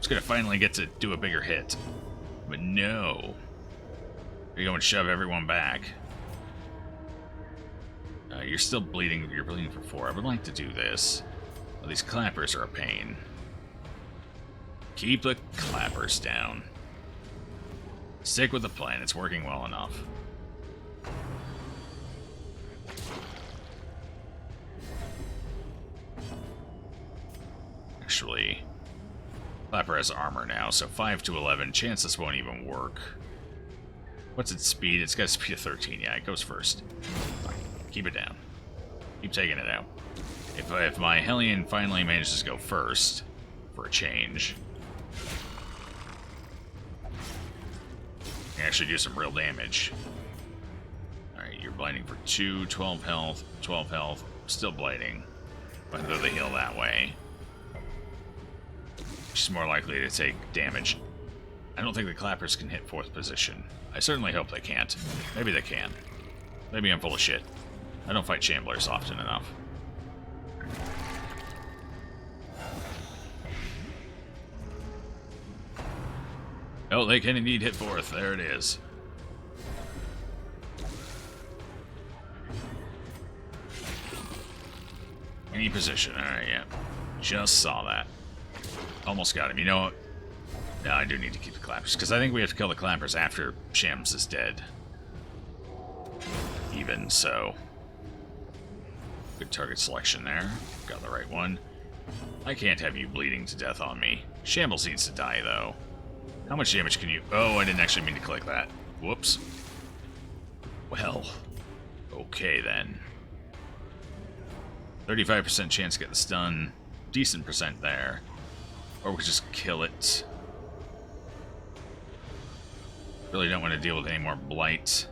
gonna finally get to do a bigger hit, but no. You're going to shove everyone back. You're still bleeding. You're bleeding for 4. I would like to do this. Oh, these clappers are a pain. Keep the clappers down. Stick with the plan. It's working well enough. Actually, Clapper has armor now, so 5 to 11. Chances won't even work. What's its speed? It's got a speed of 13. Yeah, it goes first. Fine. Keep it down. Keep taking it out. If my Hellion finally manages to go first, for a change, I can actually do some real damage. Alright, you're blighting for 2, 12 health, 12 health. Still blighting. But though they heal that way. She's more likely to take damage. I don't think the Clappers can hit 4th position. I certainly hope they can't. Maybe they can. Maybe I'm full of shit. I don't fight Shamblers often enough. Oh, they can indeed hit 4th. There it is. Any position. Alright, yeah. Just saw that. Almost got him. You know what? No, I do need to keep the Clappers, because I think we have to kill the Clappers after Shams is dead. Even so. Good target selection there. Got the right one. I can't have you bleeding to death on me. Shambles needs to die, though. How much damage can you... Oh, I didn't actually mean to click that. Whoops. Well. Okay, then. 35% chance to get the stun. Decent percent there. Or we could just kill it. Really don't want to deal with any more blight.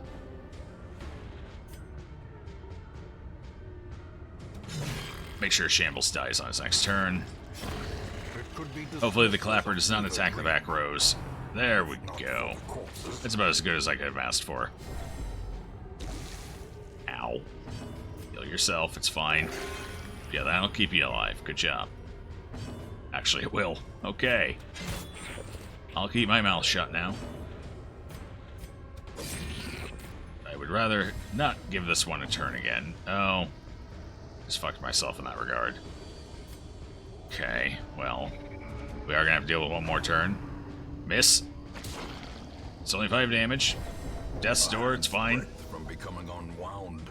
Make sure Shambles dies on his next turn. Hopefully the Clapper does not attack the back rows. There we go. That's about as good as I could have asked for. Ow. Heal yourself, it's fine. Yeah, that'll keep you alive. Good job. Actually, it will. Okay. I'll keep my mouth shut now. I would rather not give this one a turn again. Oh. Just fucked myself in that regard. Okay, well. We are going to have to deal with one more turn. Miss. It's only 5 damage. Death's Door, it's fine. From becoming unwound.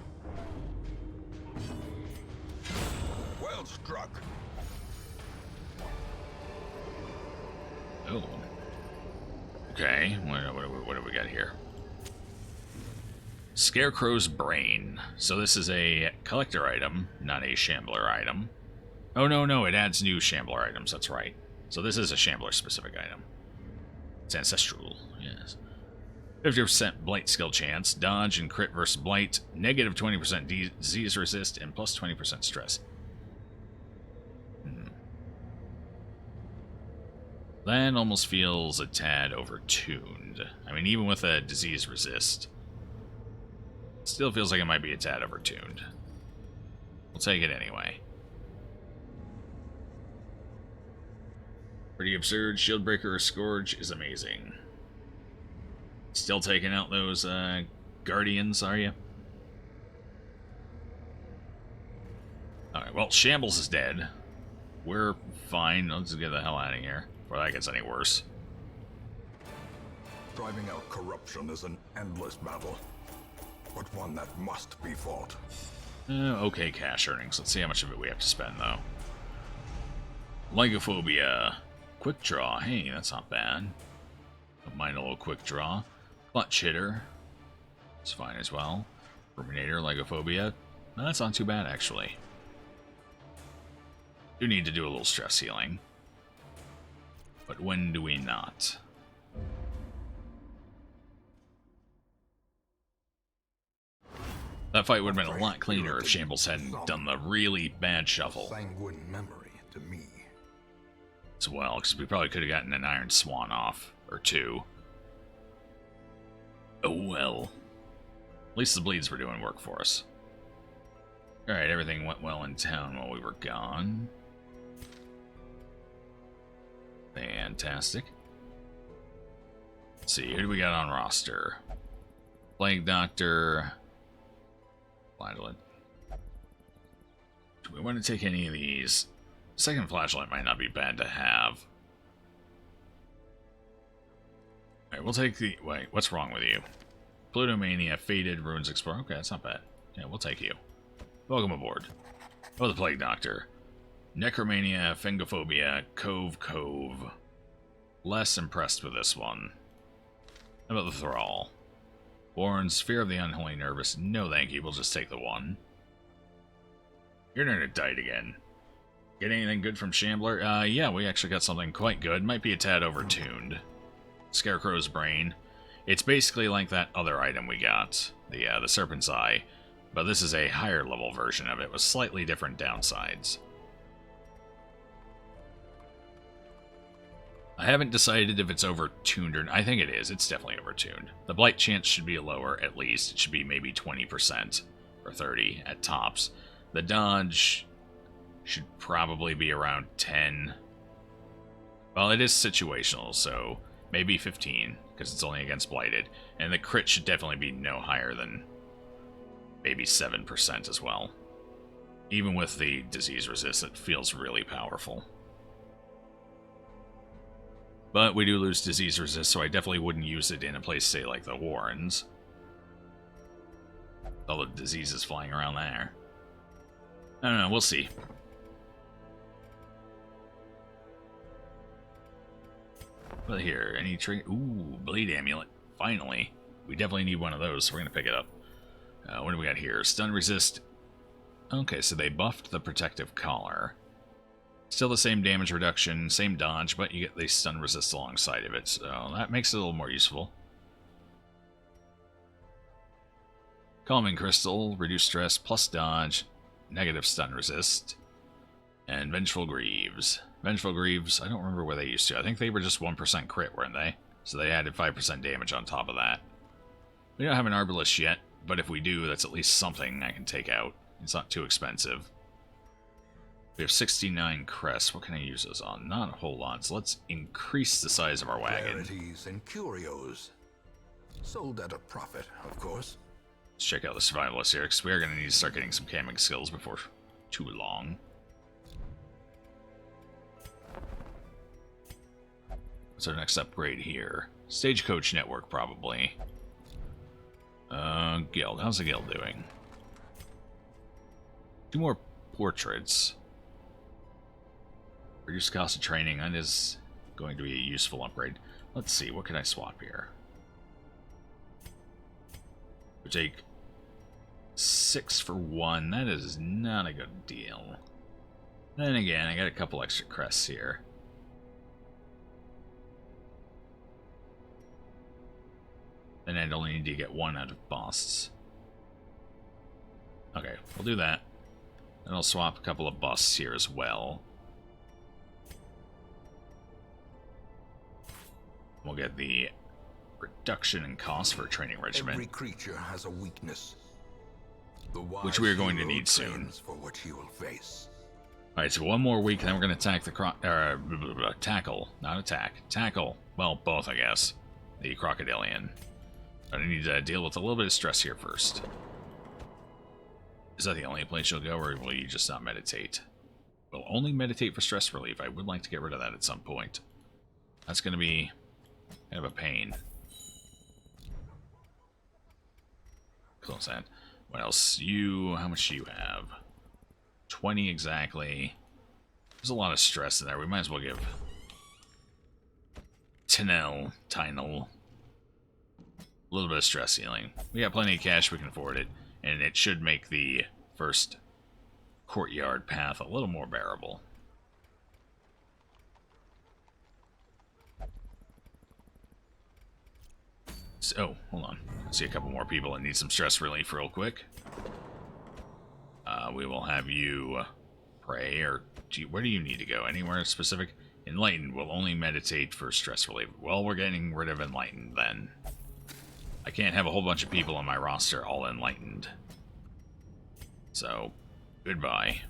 Well struck. Oh. Okay, what do we got here? Scarecrow's Brain. So this is a collector item, not a shambler item. Oh, no, it adds new shambler items, that's right. So this is a shambler specific item. It's ancestral, yes. 50% blight skill chance, dodge and crit versus blight, negative 20% disease resist, and plus 20% stress. That almost feels a tad overtuned. I mean, even with a disease resist, still feels like it might be a tad overtuned. We'll take it anyway. Pretty absurd. Shieldbreaker or Scourge is amazing. Still taking out those Guardians, are you? Alright, well, Shambles is dead. We're fine. Let's get the hell out of here before that gets any worse. Driving out corruption is an endless battle, but one that must be fought. Okay, cash earnings. Let's see how much of it we have to spend, though. Lygophobia. Quick draw. Hey, that's not bad. Don't mind a little quick draw. Clutch hitter. It's fine as well. Terminator, Lygophobia. No, that's not too bad, actually. Do need to do a little stress healing. But when do we not? That fight would have been a lot cleaner if Shambles hadn't done the really bad shuffle. Sanguine memory to me. As well, because we probably could have gotten an Iron Swan off, or two. Oh well. At least the bleeds were doing work for us. Alright, everything went well in town while we were gone. Fantastic. Let's see, who do we got on roster? Plague Doctor. Flagellant. Do we want to take any of these? Second flashlight might not be bad to have. Alright, we'll take the... Wait, what's wrong with you? Plutomania, Faded, Ruins Explorer. Okay, that's not bad. Yeah, we'll take you. Welcome aboard. Oh, the Plague Doctor. Necromania, Fengophobia, Cove. Less impressed with this one. How about the Thrall? Warren's Fear of the Unholy Nervous. No thank you, we'll just take the one. Your internet died again. Get anything good from Shambler? Yeah, we actually got something quite good. Might be a tad overtuned. Scarecrow's Brain. It's basically like that other item we got, the Serpent's Eye, but this is a higher level version of it with slightly different downsides. I haven't decided if it's overtuned or... I think it is. It's definitely overtuned. The blight chance should be lower, at least. It should be maybe 20% or 30 at tops. The dodge should probably be around 10. Well, it is situational, so maybe 15, because it's only against blighted. And the crit should definitely be no higher than maybe 7% as well. Even with the disease resist, it feels really powerful. But we do lose disease resist, so I definitely wouldn't use it in a place, say, like the Warrens. All the diseases flying around there. I don't know, we'll see. But here, any trigger? Ooh, Blade Amulet. Finally. We definitely need one of those, so we're going to pick it up. What do we got here? Stun resist. Okay, so they buffed the protective collar. Still the same damage reduction, same dodge, but you get the stun resist alongside of it, so that makes it a little more useful. Calming Crystal, reduce stress, plus dodge, negative stun resist, and Vengeful Greaves. Vengeful Greaves, I don't remember where they used to. I think they were just 1% crit, weren't they? So they added 5% damage on top of that. We don't have an Arbalist yet, but if we do, that's at least something I can take out. It's not too expensive. We have 69 crests. What can I use those on? Not a whole lot, so let's increase the size of our wagon. Rarities and curios. Sold at a profit, of course. Let's check out the survivalist here, because we are going to need to start getting some camming skills before too long. What's our next upgrade here? Stagecoach network, probably. Guild. How's the guild doing? 2 more portraits. Reduce cost of training. That is going to be a useful upgrade. Let's see. What can I swap here? We take 6 for 1. That is not a good deal. Then again, I got a couple extra crests here. Then I'd only need to get 1 out of busts. Okay, we'll do that. And I'll swap a couple of busts here as well. We'll get the reduction in cost for a training regiment. Every creature has a weakness. Which we are going to need soon. For what he will face. Alright, so 1 more week, and then we're going to attack the tackle. Not attack. Tackle. Well, both, I guess. The crocodilian. But I need to deal with a little bit of stress here first. Is that the only place you'll go, or will you just not meditate? We'll only meditate for stress relief. I would like to get rid of that at some point. That's going to be kind of a pain. Close that. What else? How much do you have? 20 exactly. There's a lot of stress in there. We might as well give Tinel a little bit of stress healing. We got plenty of cash, we can afford it. And it should make the first courtyard path a little more bearable. So, hold on. I see a couple more people that need some stress relief real quick. We will have you pray, or where do you need to go? Anywhere specific? Enlightened will only meditate for stress relief. Well, we're getting rid of Enlightened then. I can't have a whole bunch of people on my roster all enlightened. So, goodbye.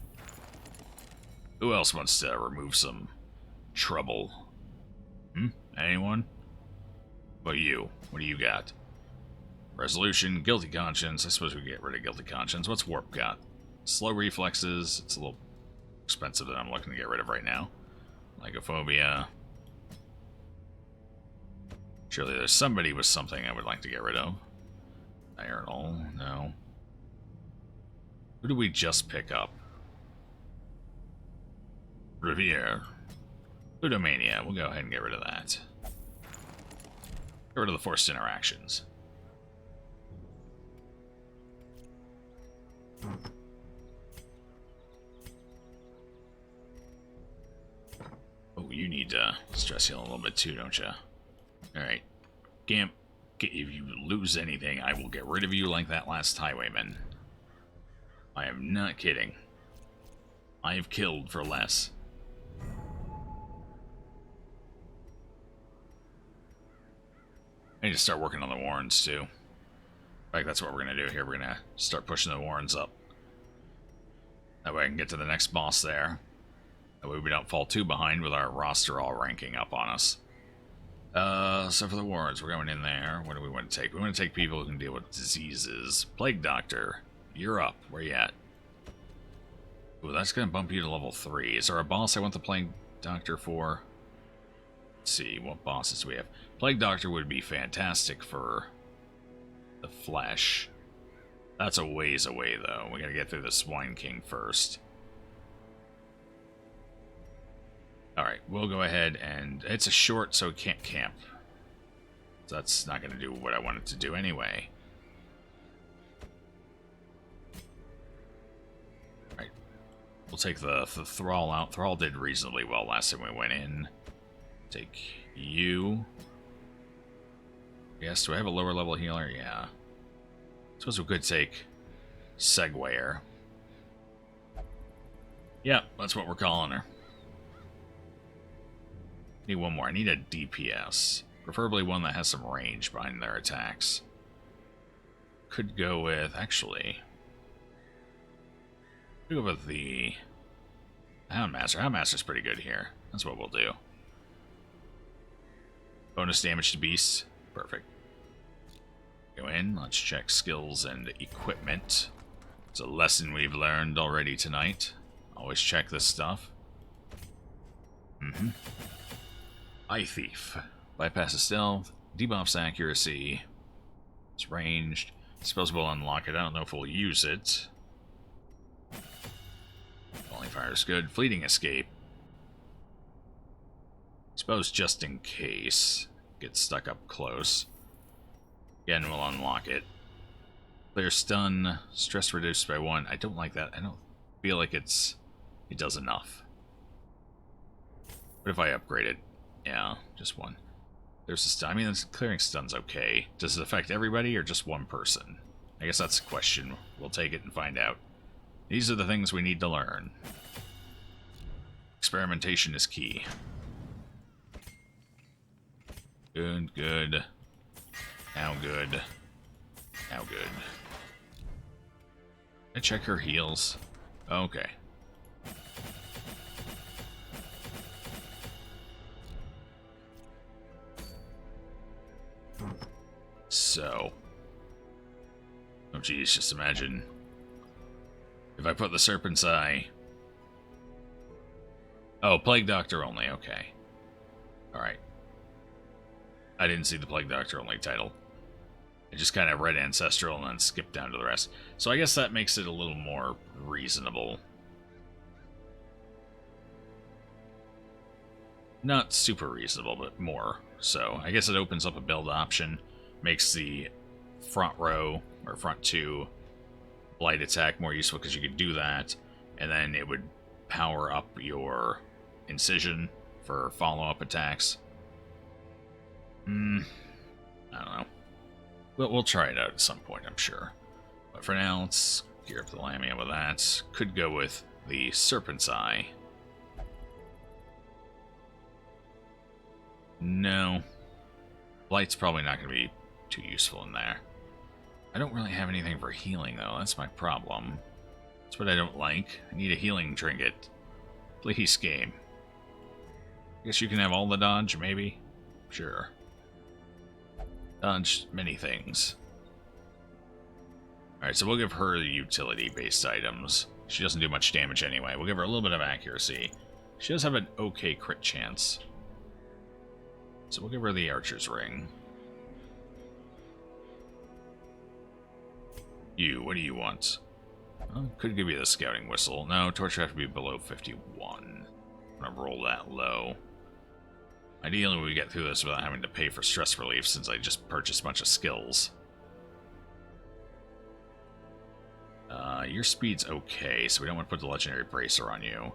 Who else wants to remove some trouble? Anyone? What about you? What do you got? Resolution, Guilty Conscience. I suppose we get rid of Guilty Conscience. What's Warp got? Slow reflexes. It's a little expensive that I'm looking to get rid of right now. Lycophobia. Surely there's somebody with something I would like to get rid of. Diurnal, no. Who do we just pick up? Revere. Ludomania, we'll go ahead and get rid of that. Get rid of the forced interactions. Oh, you need to stress heal a little bit too, don't you? Alright. Gimp, if you lose anything, I will get rid of you like that last highwayman. I am not kidding. I have killed for less. I need to start working on the warrens too. In fact, that's what we're going to do here. We're going to start pushing the warrens up. That way I can get to the next boss there. That way we don't fall too behind with our roster all ranking up on us. So for the warrens, we're going in there. What do we want to take? We want to take people who can deal with diseases. Plague Doctor, you're up. Where you at? Ooh, that's going to bump you to level 3. Is there a boss I want the Plague Doctor for? Let's see, what bosses do we have? Plague Doctor would be fantastic for the flesh. That's a ways away, though. We gotta get through the Swine King first. Alright, we'll go ahead and... It's a short, so it can't camp. So that's not gonna do what I want it to do anyway. Alright. We'll take the Thrall out. Thrall did reasonably well last time we went in. Take you. Yes, do I have a lower level healer? Yeah. Suppose we could take Segwayer. Yep, that's what we're calling her. Need one more. I need a DPS. Preferably one that has some range behind their attacks. Could go with... Actually... Could go with the... Houndmaster. Houndmaster's pretty good here. That's what we'll do. Bonus damage to beasts. Perfect. Go in. Let's check skills and equipment. It's a lesson we've learned already tonight. Always check this stuff. Eye Thief. Bypasses stealth. Debuffs accuracy. It's ranged. Suppose we'll unlock it. I don't know if we'll use it. Only fire is good. Fleeting escape. Suppose just in case. Get stuck up close. Again, we'll unlock it. Clear stun. Stress reduced by 1. I don't like that. I don't feel like it does enough. What if I upgrade it? Yeah, just 1. There's a stun. I mean, clearing stun's okay. Does it affect everybody or just one person? I guess that's a question. We'll take it and find out. These are the things we need to learn. Experimentation is key. Good, good. Now good. Now good. I check her heals. Okay. So. Oh geez, just imagine. If I put the Serpent's Eye. Oh, Plague Doctor only, okay. Alright. I didn't see the Plague Doctor only title. I just kind of read Ancestral and then skipped down to the rest. So I guess that makes it a little more reasonable. Not super reasonable, but more. So I guess it opens up a build option. Makes the front row, or front 2, Blight attack more useful because you could do that. And then it would power up your Incision for follow-up attacks. I don't know. We'll try it out at some point, I'm sure. But for now, let's gear up the Lamia with that. Could go with the Serpent's Eye. No. Blight's probably not going to be too useful in there. I don't really have anything for healing, though. That's my problem. That's what I don't like. I need a healing trinket. Please, game. Guess you can have all the dodge, maybe? Sure. Dodge many things. Alright, so we'll give her the utility-based items. She doesn't do much damage anyway. We'll give her a little bit of accuracy. She does have an okay crit chance. So we'll give her the Archer's Ring. You, what do you want? Well, could give you the Scouting Whistle. No, Torture have to be below 51. I'm gonna roll that low. Ideally, we get through this without having to pay for stress relief, since I just purchased a bunch of skills. Your speed's okay, so we don't want to put the Legendary Bracer on you.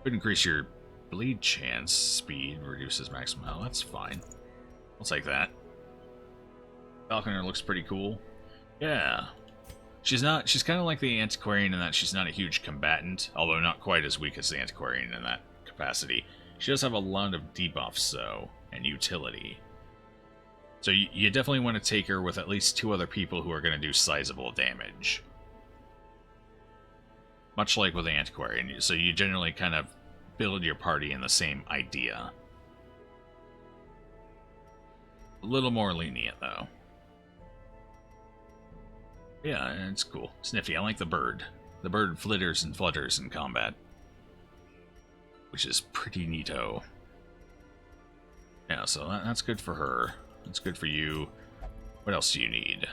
Could increase your bleed chance. Speed reduces maximum health. That's fine. I'll take that. Falconer looks pretty cool. Yeah. She's kind of like the Antiquarian in that she's not a huge combatant, although not quite as weak as the Antiquarian in that capacity. She does have a lot of debuffs, though, and utility. So you definitely want to take her with at least 2 other people who are going to do sizable damage. Much like with the Antiquarian, so you generally kind of build your party in the same idea. A little more lenient, though. Yeah, it's cool. It's nifty. I like the bird. The bird flitters and flutters in combat, which is pretty neato. Yeah, so that's good for her. That's good for you. What else do you need?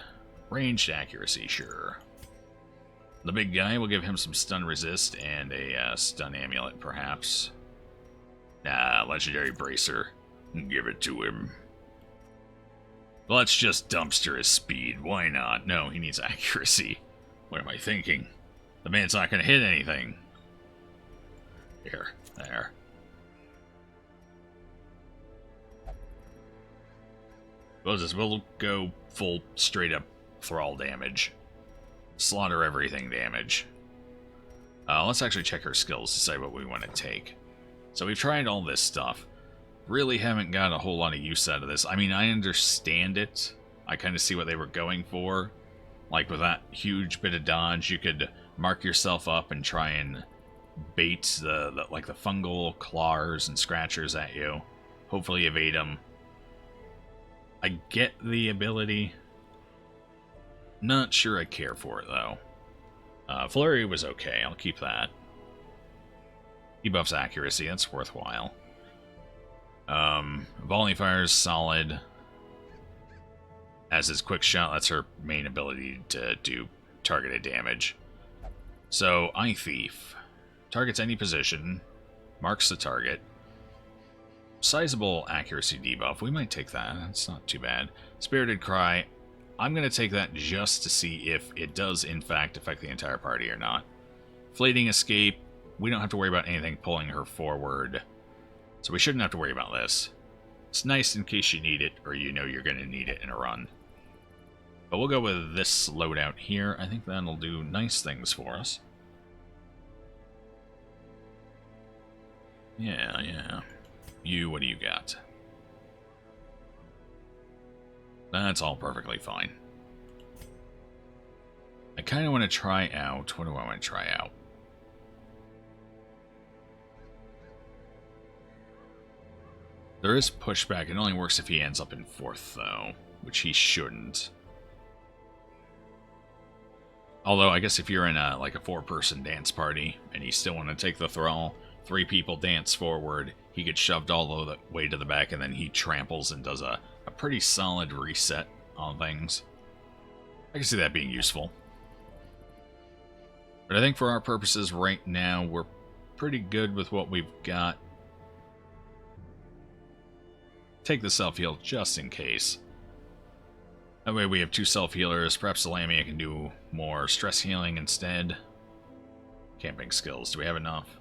Ranged accuracy, sure. The big guy, will give him some stun resist and a stun amulet, perhaps. Nah, Legendary Bracer. Give it to him. Let's just dumpster his speed. Why not? No, he needs accuracy. What am I thinking? The man's not going to hit anything. There. We'll go full straight up thrall damage. Slaughter everything damage. Let's actually check her skills to decide what we want to take. So we've tried all this stuff. Really haven't got a whole lot of use out of this. I mean, I understand it. I kind of see what they were going for. Like with that huge bit of dodge, you could mark yourself up and try and bait the fungal claws and scratchers at you. Hopefully evade them. I get the ability. Not sure I care for it, though. Flurry was okay. I'll keep that. He buffs accuracy. That's worthwhile. Volley Fire's solid. As his quick shot, that's her main ability to do targeted damage. So, Eye Thief. Targets any position. Marks the target. Sizable accuracy debuff. We might take that. That's not too bad. Spirited Cry. I'm going to take that just to see if it does, in fact, affect the entire party or not. Fleeting Escape. We don't have to worry about anything pulling her forward. So we shouldn't have to worry about this. It's nice in case you need it, or you know you're going to need it in a run. But we'll go with this loadout here. I think that'll do nice things for us. Yeah. You, what do you got? That's all perfectly fine. I kind of want to try out... What do I want to try out? There is pushback. It only works if he ends up in 4th, though. Which he shouldn't. Although, I guess if you're in a 4-person dance party, and you still want to take the thrall, 3 people dance forward, he gets shoved all the way to the back, and then he tramples and does a pretty solid reset on things. I can see that being useful. But I think for our purposes right now, we're pretty good with what we've got. Take the self-heal just in case. That way we have 2 self-healers. Perhaps the Lamia can do more stress healing instead. Camping skills. Do we have enough?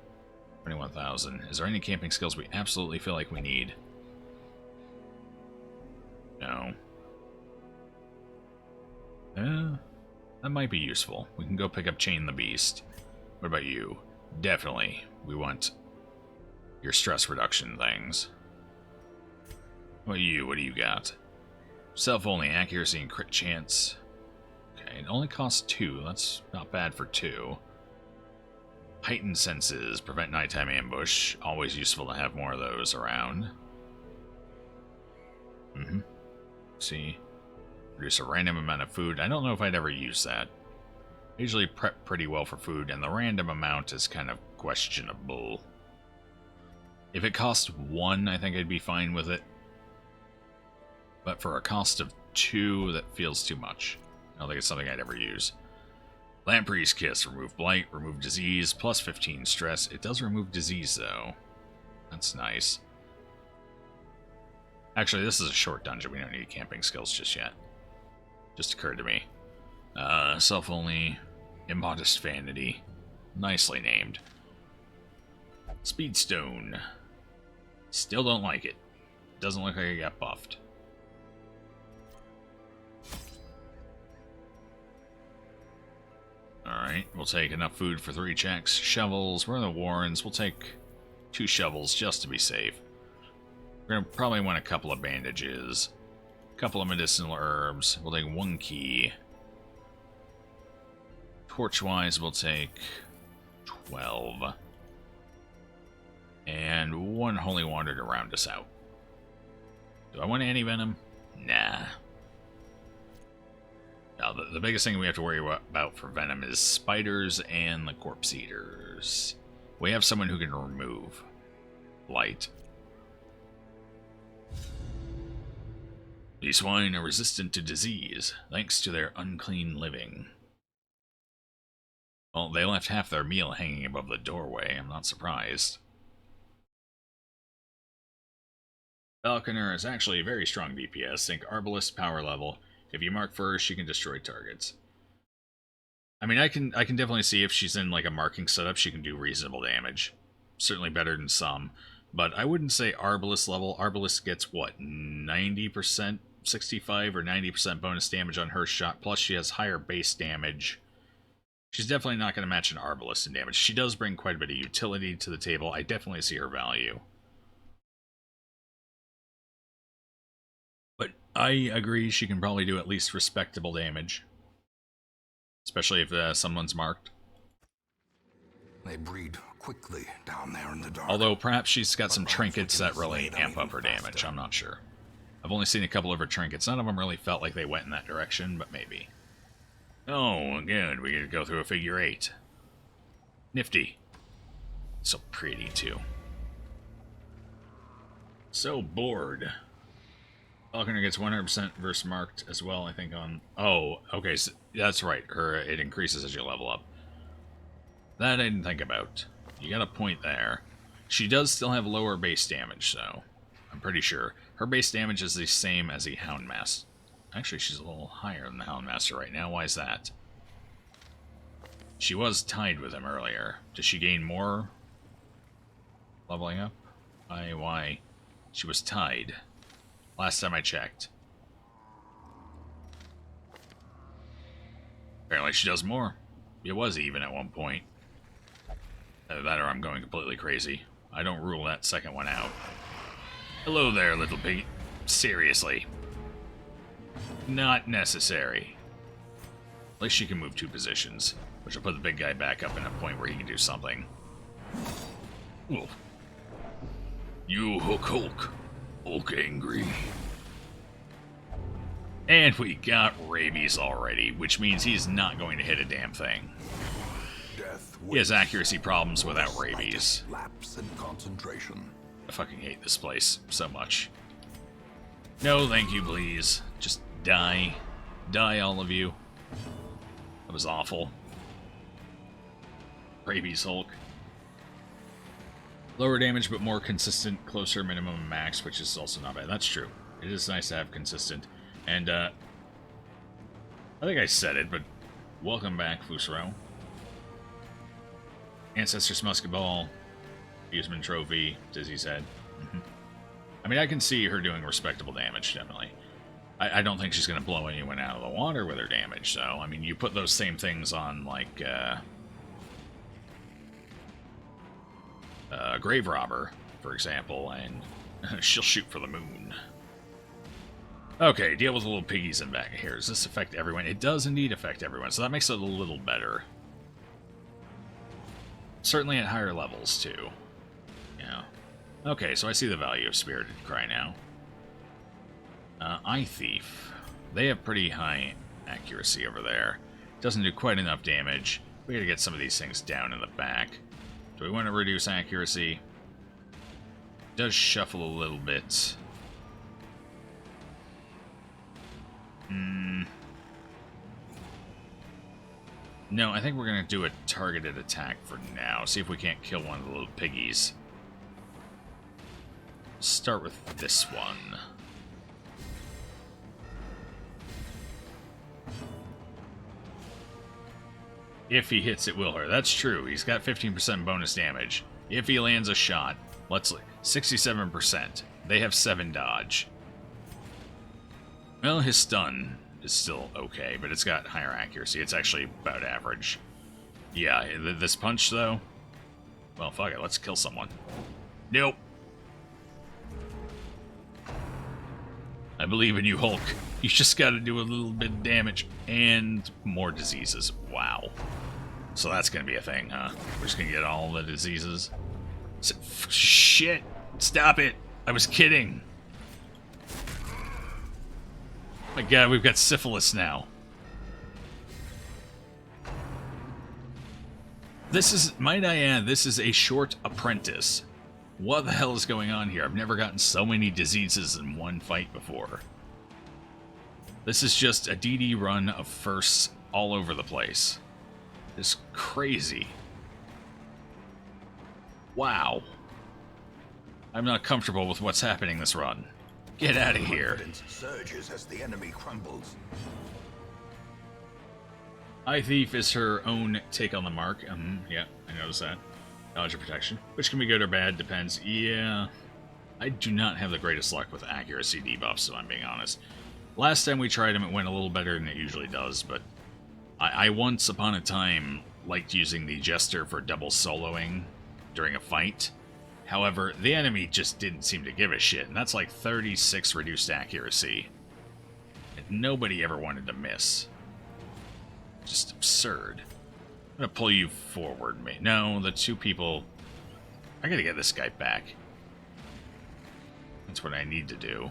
21,000. Is there any camping skills we absolutely feel like we need? No. That might be useful. We can go pick up Chain the Beast. What about you? Definitely. We want your stress reduction things. What about you? What do you got? Self-only accuracy and crit chance. Okay, it only costs 2. That's not bad for 2. Heightened senses. Prevent nighttime ambush. Always useful to have more of those around. See. Produce a random amount of food. I don't know if I'd ever use that. I usually prep pretty well for food, and the random amount is kind of questionable. If it cost 1, I think I'd be fine with it. But for a cost of 2, that feels too much. I don't think it's something I'd ever use. Lamprey's Kiss. Remove blight, remove disease, plus 15 stress. It does remove disease, though. That's nice. Actually, this is a short dungeon. We don't need camping skills just yet. Just occurred to me. Self-only. Immodest Vanity. Nicely named. Speedstone. Still don't like it. Doesn't look like it got buffed. Alright, we'll take enough food for 3 checks. Shovels. We're in the Warrens. We'll take 2 shovels just to be safe. We're going to probably want a couple of bandages. A couple of medicinal herbs. We'll take 1 key. Torch-wise, we'll take 12. And 1 Holy Water to round us out. Do I want anti-venom? Nah. Now, the biggest thing we have to worry about for venom is spiders and the corpse eaters. We have someone who can remove blight. These swine are resistant to disease, thanks to their unclean living. Well, they left half their meal hanging above the doorway. I'm not surprised. Falconer is actually a very strong DPS. Think Arbalist power level. If you mark first, she can destroy targets. I mean, I can definitely see if she's in like a marking setup, she can do reasonable damage. Certainly better than some. But I wouldn't say Arbalist level. Arbalist gets, what, 90%? 65 or 90% bonus damage on her shot. Plus, she has higher base damage. She's definitely not going to match an Arbalist in damage. She does bring quite a bit of utility to the table. I definitely see her value. But I agree she can probably do at least respectable damage. Especially if someone's marked. They breed quickly down there in the dark. Although perhaps she's got some trinkets that really amp up her damage. I'm not sure. I've only seen a couple of her trinkets. None of them really felt like they went in that direction, but maybe. Oh, good. We get to go through a figure 8. Nifty. So pretty, too. So bored. Falconer gets 100% verse marked as well, I think, on... Oh, okay, so that's right. It increases as you level up. That I didn't think about. You got a point there. She does still have lower base damage, though. I'm pretty sure. Her base damage is the same as the Houndmaster. Actually, she's a little higher than the Houndmaster right now. Why is that? She was tied with him earlier. Does she gain more leveling up? Why? She was tied. Last time I checked. Apparently she does more. It was even at one point. Either that or I'm going completely crazy. I don't rule that second one out. Hello there, little pig. Seriously. Not necessary. At least she can move 2 positions, which will put the big guy back up in a point where he can do something. Ooh. You Hulk. Hulk angry. And we got rabies already, which means he's not going to hit a damn thing. He has accuracy problems without rabies. Lapse in concentration. I fucking hate this place so much. No, thank you, please. Just die. Die, all of you. That was awful. Rabies Hulk. Lower damage, but more consistent, closer minimum max, which is also not bad. That's true. It is nice to have consistent. And, I think I said it, but welcome back, Fusro. Ancestors Musket Ball. Huseman Trophy, Dizzy's Head. I mean, I can see her doing respectable damage, definitely. I don't think she's going to blow anyone out of the water with her damage, though. I mean, you put those same things on, like, Grave Robber, for example, and she'll shoot for the moon. Okay, deal with the little piggies in back here. Does this affect everyone? It does indeed affect everyone, so that makes it a little better. Certainly at higher levels, too. Yeah. Okay, so I see the value of Spirited Cry now. Eye Thief. They have pretty high accuracy over there. Doesn't do quite enough damage. We gotta get some of these things down in the back. Do we want to reduce accuracy? Does shuffle a little bit. No, I think we're going to do a targeted attack for now. See if we can't kill one of the little piggies. Start with this one. If he hits, it will hurt. That's true. He's got 15% bonus damage. If he lands a shot, let's look. 67%. They have 7 dodge. Well, his stun is still okay, but it's got higher accuracy. It's actually about average. Yeah, this punch, though... Well, fuck it. Let's kill someone. Nope. I believe in you, Hulk. You just gotta do a little bit of damage and more diseases. Wow. So that's gonna be a thing, huh? We're just gonna get all the diseases. Shit! Stop it! I was kidding! My god, we've got syphilis now. This is, might I add, this is a short apprentice. What the hell is going on here? I've never gotten so many diseases in one fight before. This is just a DD run of firsts all over the place. It's crazy. Wow. I'm not comfortable with what's happening this run. Get out of here. Confidence surges as the enemy crumbles. Eye Thief is her own take on the mark. Yeah, I noticed that. Dodge or protection, which can be good or bad, depends. Yeah, I do not have the greatest luck with accuracy debuffs, if I'm being honest. Last time we tried them, it went a little better than it usually does, but I once upon a time liked using the Jester for double soloing during a fight. However, the enemy just didn't seem to give a shit, and that's like 36 reduced accuracy. And nobody ever wanted to miss. Just absurd. I'm gonna pull you forward, mate. No, the two people... I gotta get this guy back. That's what I need to do.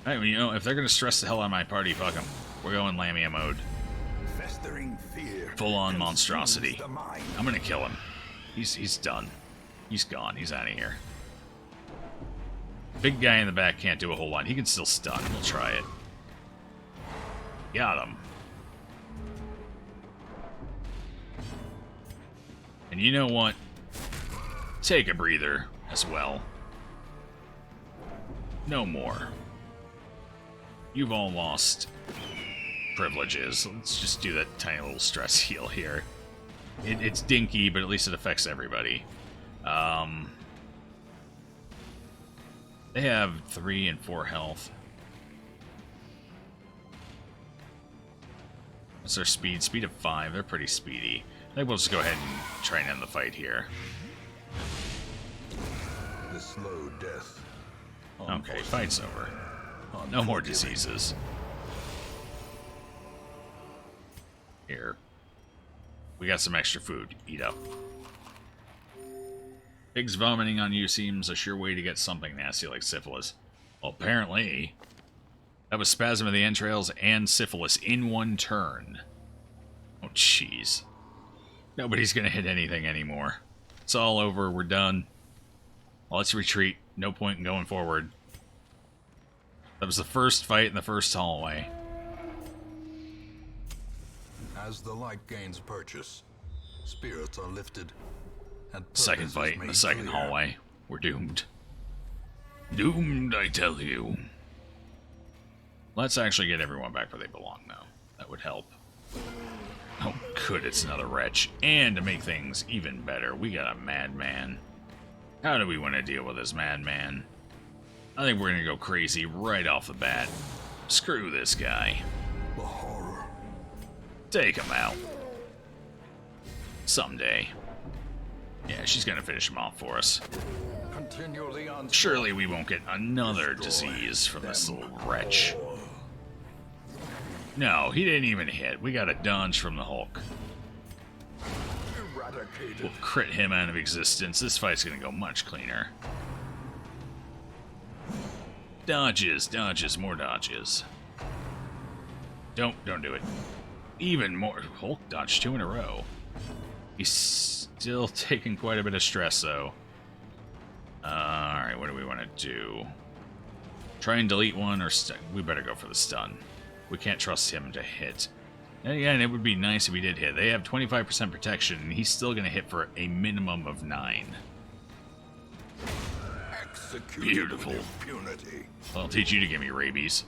Alright, well, you know, if they're gonna stress the hell out of my party, fuck them. We're going Lamia mode. Festering fear. Full-on monstrosity. I'm gonna kill him. He's done. He's gone. He's out of here. Big guy in the back can't do a whole lot. He can still stun. We'll try it. Got him. And you know what? Take a breather as well. No more. You've all lost privileges. Let's just do that tiny little stress heal here. It's dinky, but at least it affects everybody. They have 3 and 4 health. What's their speed? Speed of 5. They're pretty speedy. I think we'll just go ahead and try and end the fight here. The slow death. Okay, fight's over. No more diseases. Here. We got some extra food. Eat up. Pigs vomiting on you seems a sure way to get something nasty like syphilis. Well, apparently, that was spasm of the entrails and syphilis in one turn. Oh, jeez. Nobody's gonna hit anything anymore. It's all over. We're done. Well, let's retreat. No point in going forward. That was the first fight in the first hallway. As the light gains purchase, spirits are lifted, and Second purpose fight is in the made second clear. hallway. We're doomed. Doomed, I tell you. Let's actually get everyone back where they belong, though. That would help. Oh, good, it's another wretch. And to make things even better, we got a madman. How do we want to deal with this madman? I think we're going to go crazy right off the bat. Screw this guy. The horror. Take him out. Someday. Yeah, she's going to finish him off for us. Continually on. Surely we won't get another disease from this little wretch. No, he didn't even hit. We got a dodge from the Hulk. Eradicated. We'll crit him out of existence. This fight's gonna go much cleaner. Dodges, dodges, more dodges. Don't do it. Even more. Hulk dodge 2 in a row. He's still taking quite a bit of stress, though. Alright, what do we want to do? Try and delete one, or we better go for the stun. We can't trust him to hit. And yeah, and it would be nice if he did hit. They have 25% protection, and he's still going to hit for a minimum of 9. Beautiful. I'll teach you to give me rabies.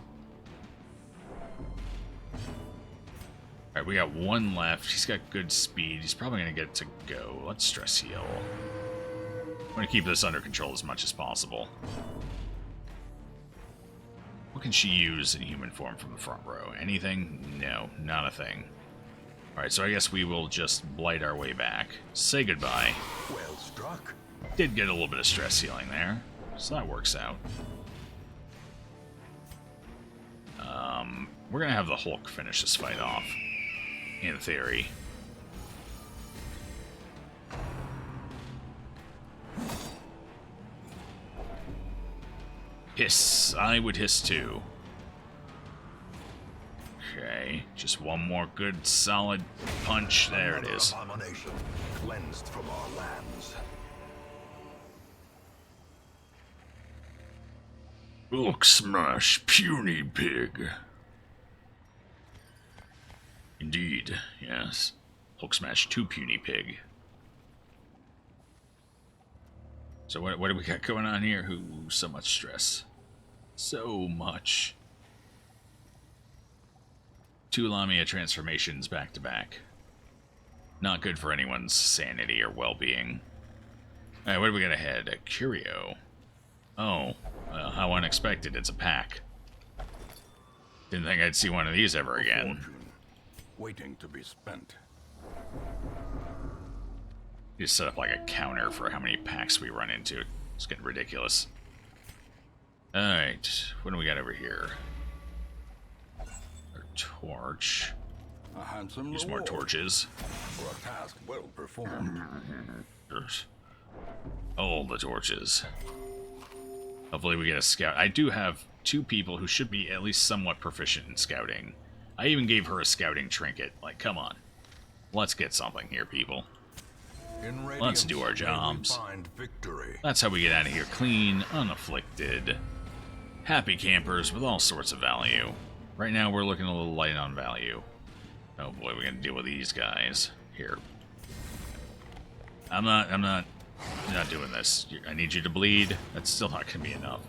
Alright, we got one left. He's got good speed. He's probably going to get to go. Let's stress heal. I'm going to keep this under control as much as possible. What can she use in human form from the front row? Anything? No, not a thing. Alright, so I guess we will just blight our way back. Say goodbye. Well struck. Did get a little bit of stress healing there, so that works out. We're going to have the Hulk finish this fight off, in theory. Hiss. I would hiss too. Okay, just one more good solid punch. There it is. Abomination cleansed from our lands. Hulk smash, puny pig. Indeed, yes. Hulk smash 2 puny pig. So what do we got going on here? Ooh, so much stress. So much. 2 Lamia transformations back to back. Not good for anyone's sanity or well-being. Alright, what do we got ahead? A curio. Oh, well, how unexpected. It's a pack. Didn't think I'd see one of these ever again. Fortune, waiting to be spent. You set up like a counter for how many packs we run into. It's getting ridiculous. Alright, what do we got over here? Our torch. A handsome Use more reward torches. for a task well performed. All the torches. Hopefully we get a scout. I do have 2 people who should be at least somewhat proficient in scouting. I even gave her a scouting trinket. Like, come on. Let's get something here, people. In Let's do our radiance, may we jobs. find victory. That's how we get out of here clean, unafflicted. Happy campers with all sorts of value. Right now we're looking a little light on value. Oh boy, we're gonna deal with these guys. Here. I'm not doing this. I need you to bleed. That's still not gonna be enough.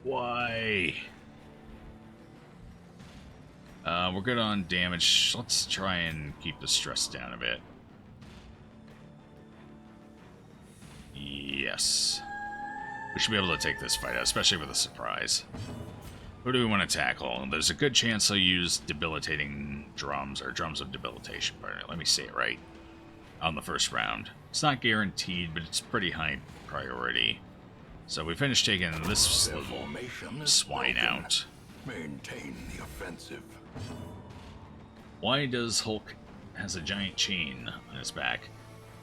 Why? We're good on damage. Let's try and keep the stress down a bit. Yes. We should be able to take this fight out, especially with a surprise. Who do we want to tackle? There's a good chance they'll use debilitating drums, or drums of debilitation. Let me say it right. On the first round. It's not guaranteed, but it's pretty high priority. So we finished taking this Their little formation is swine broken. out. Maintain the offensive. Why does Hulk has a giant chain on his back?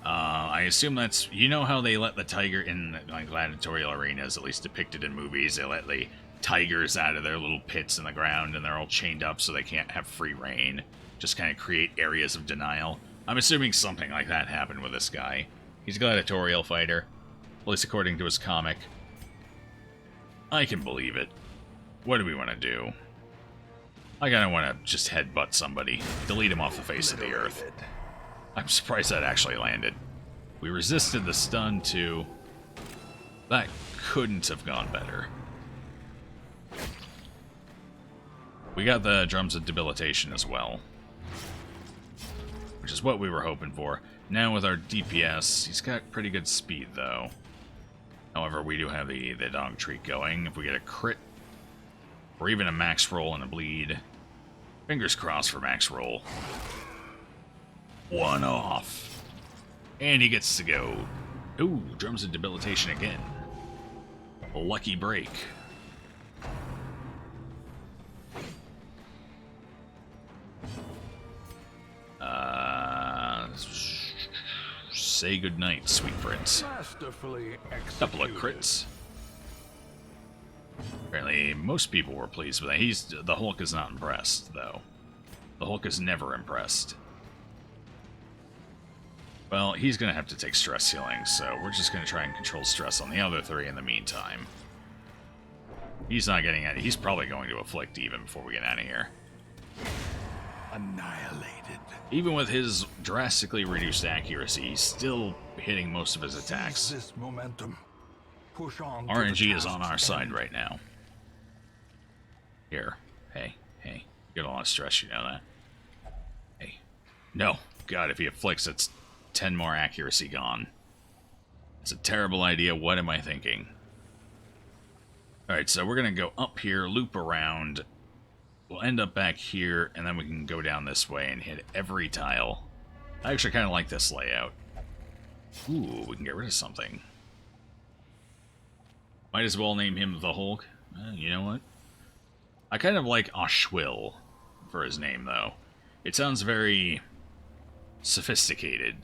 I assume that's... You know how they let the tiger in like gladiatorial arenas, at least depicted in movies, they let the tigers out of their little pits in the ground and they're all chained up so they can't have free reign. Just kind of create areas of denial. I'm assuming something like that happened with this guy. He's a gladiatorial fighter, at least according to his comic. I can believe it. What do we want to do? I kind of want to just headbutt somebody, delete him off the face of the earth. I'm surprised that actually landed. We resisted the stun too. That couldn't have gone better. We got the drums of debilitation as well, which is what we were hoping for. Now with our DPS, he's got pretty good speed though. However, we do have the dog treat going. If we get a crit, or even a max roll and a bleed, fingers crossed for max roll. One off. And he gets to go. Ooh, drums of debilitation again. A lucky break. Say goodnight, sweet prince. Masterfully Couple of executed. crits. Apparently, most people were pleased with that. The Hulk is not impressed, though. The Hulk is never impressed. Well, he's going to have to take stress healing, so we're just going to try and control stress on the other three in the meantime. He's not getting any. He's probably going to afflict even before we get out of here. Annihilated. Even with his drastically reduced accuracy, he's still hitting most of his attacks. Seize this momentum. Push on. RNG is on our side right now. Here. Hey. You get a lot of stress, you know that? Hey. No. God, if he afflicts, it's 10 more accuracy gone. It's a terrible idea. What am I thinking? Alright, so we're going to go up here, loop around. We'll end up back here, and then we can go down this way and hit every tile. I actually kind of like this layout. Ooh, we can get rid of something. Might as well name him the Hulk. You know what? I kind of like Ashwill for his name, though. It sounds very sophisticated.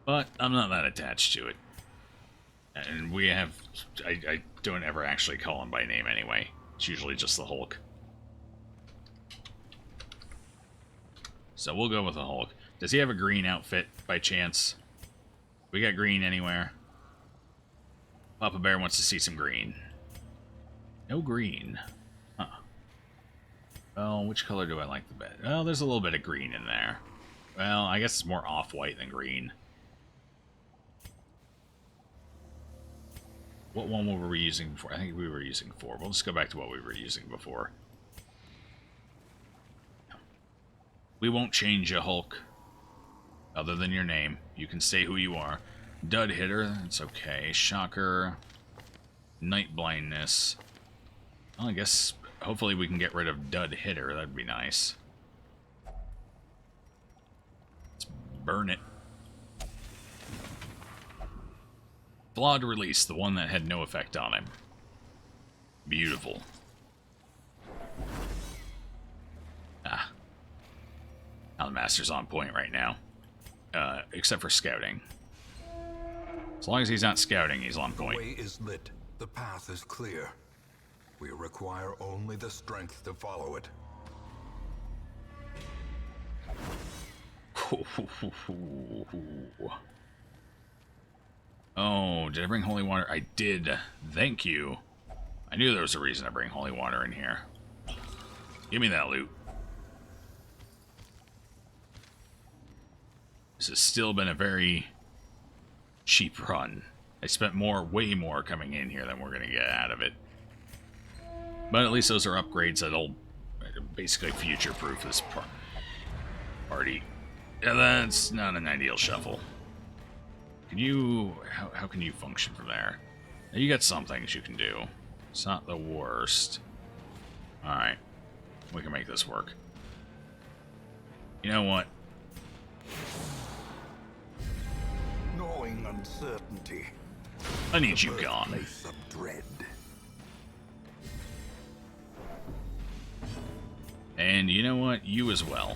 But I'm not that attached to it. And we have... I don't ever actually call him by name anyway. It's usually just the Hulk. So we'll go with the Hulk. Does he have a green outfit by chance? We got green anywhere? Papa Bear wants to see some green. No green. Huh. Well, which color do I like the best? Well, there's a little bit of green in there. Well, I guess it's more off-white than green. What one were we using before? I think we were using 4. We'll just go back to what we were using before. We won't change you, Hulk. Other than your name. You can say who you are. Dud hitter, that's okay. Shocker. Night blindness. Well, I guess hopefully we can get rid of dud hitter. That'd be nice. Let's burn it. Flawed release, the one that had no effect on him. Beautiful. Ah. Now the Master's on point right now. Except for scouting. As long as he's not scouting, he's on point. The way is lit. The path is clear. We require only the strength to follow it. Oh, did I bring holy water? I did. Thank you. I knew there was a reason to bring holy water in here. Give me that loot. This has still been a very cheap run. I spent way more coming in here than we're going to get out of it. But at least those are upgrades that'll basically future-proof this party. Yeah, that's not an ideal shuffle. Can you... How can you function from there? Now, you got some things you can do. It's not the worst. Alright. We can make this work. You know what? Knowing uncertainty. I need you gone. Place of dread. And you know what? You as well.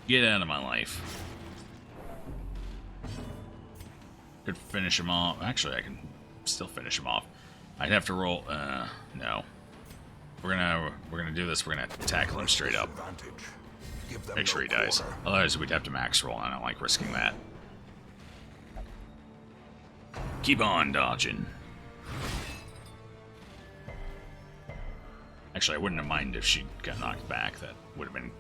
Get out of my life. Could finish him off. Actually, I can still finish him off. I'd have to roll. No. We're gonna do this. We're gonna tackle him straight up. Make sure he dies. Otherwise, we'd have to max roll. I don't like risking that. Keep on dodging. Actually, I wouldn't have minded if she got knocked back. That would have been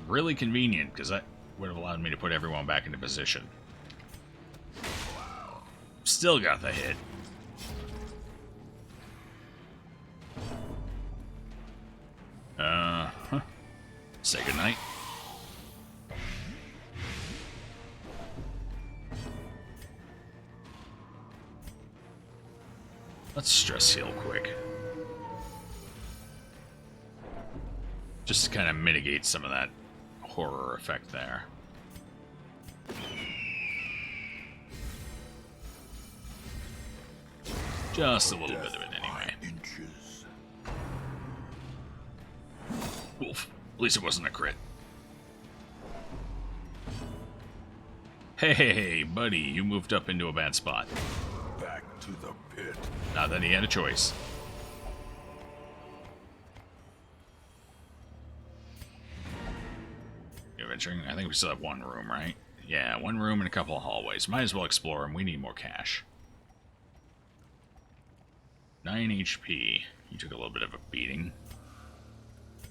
really convenient, because that would have allowed me to put everyone back into position. Still got the hit. Say goodnight. Let's stress heal quick. Just to kind of mitigate some of that horror effect there. Just a little bit of it anyway. Oof. At least it wasn't a crit. Hey, buddy, you moved up into a bad spot. Back to the pit. Not that he had a choice. adventuring. I think we still have one room, right? Yeah, one room and a couple of hallways. Might as well explore them. We need more cash. 9 HP. He took a little bit of a beating.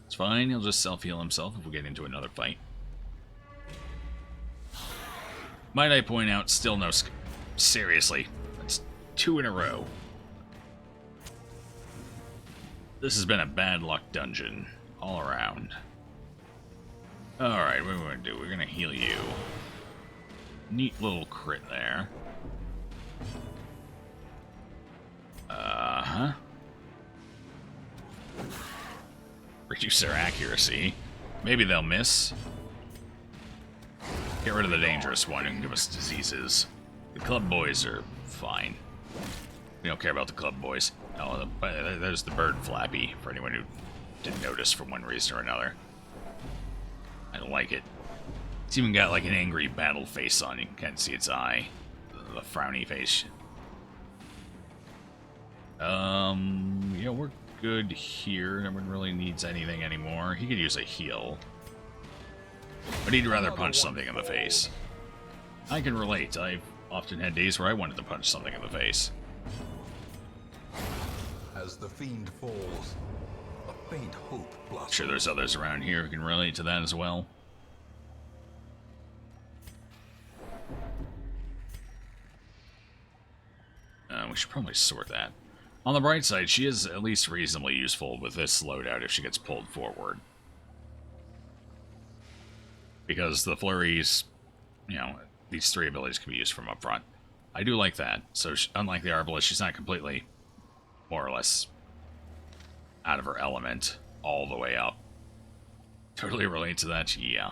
It's fine. He'll just self-heal himself if we get into another fight. Might I point out, still no... Seriously. That's 2 in a row. This has been a bad luck dungeon. All around. Alright, what are we going to do? We're going to heal you. Neat little crit there. Uh-huh. Reduce their accuracy. Maybe they'll miss. Get rid of the dangerous one and give us diseases. The club boys are fine. We don't care about the club boys. Oh, there's the bird Flappy, for anyone who didn't notice for one reason or another. I don't like it. It's even got like an angry battle face on. You can't see its eye. The frowny face. Yeah, we're good here. No one really needs anything anymore. He could use a heal. But he'd rather punch something in the face. I can relate. I've often had days where I wanted to punch something in the face. As the fiend falls, a faint hope blossoms. Sure there's others around here who can relate to that as well. We should probably sort that. On the bright side, she is at least reasonably useful with this loadout if she gets pulled forward. Because the flurries, you know, these 3 abilities can be used from up front. I do like that. So, unlike the Arbalest, she's not completely, more or less, out of her element all the way up. Totally relate to that? Yeah.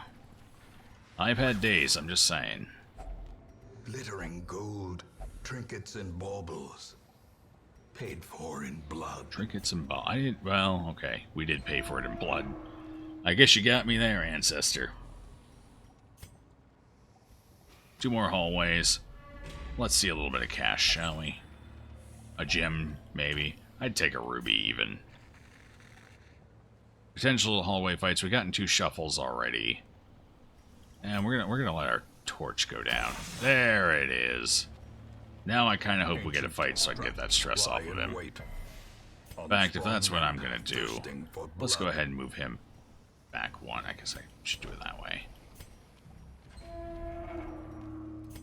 I've had days, I'm just saying. Glittering gold, trinkets and baubles. Paid for in blood. Trinkets and well, okay. We did pay for it in blood. I guess you got me there, ancestor. 2 more hallways. Let's see a little bit of cash, shall we? A gem, maybe. I'd take a ruby, even. Potential hallway fights. We've gotten 2 shuffles already. And we're gonna let our torch go down. There it is. Now I kind of hope we get a fight so I can get that stress off of him. In fact, if that's what I'm gonna do, let's go ahead and move him back 1. I guess I should do it that way.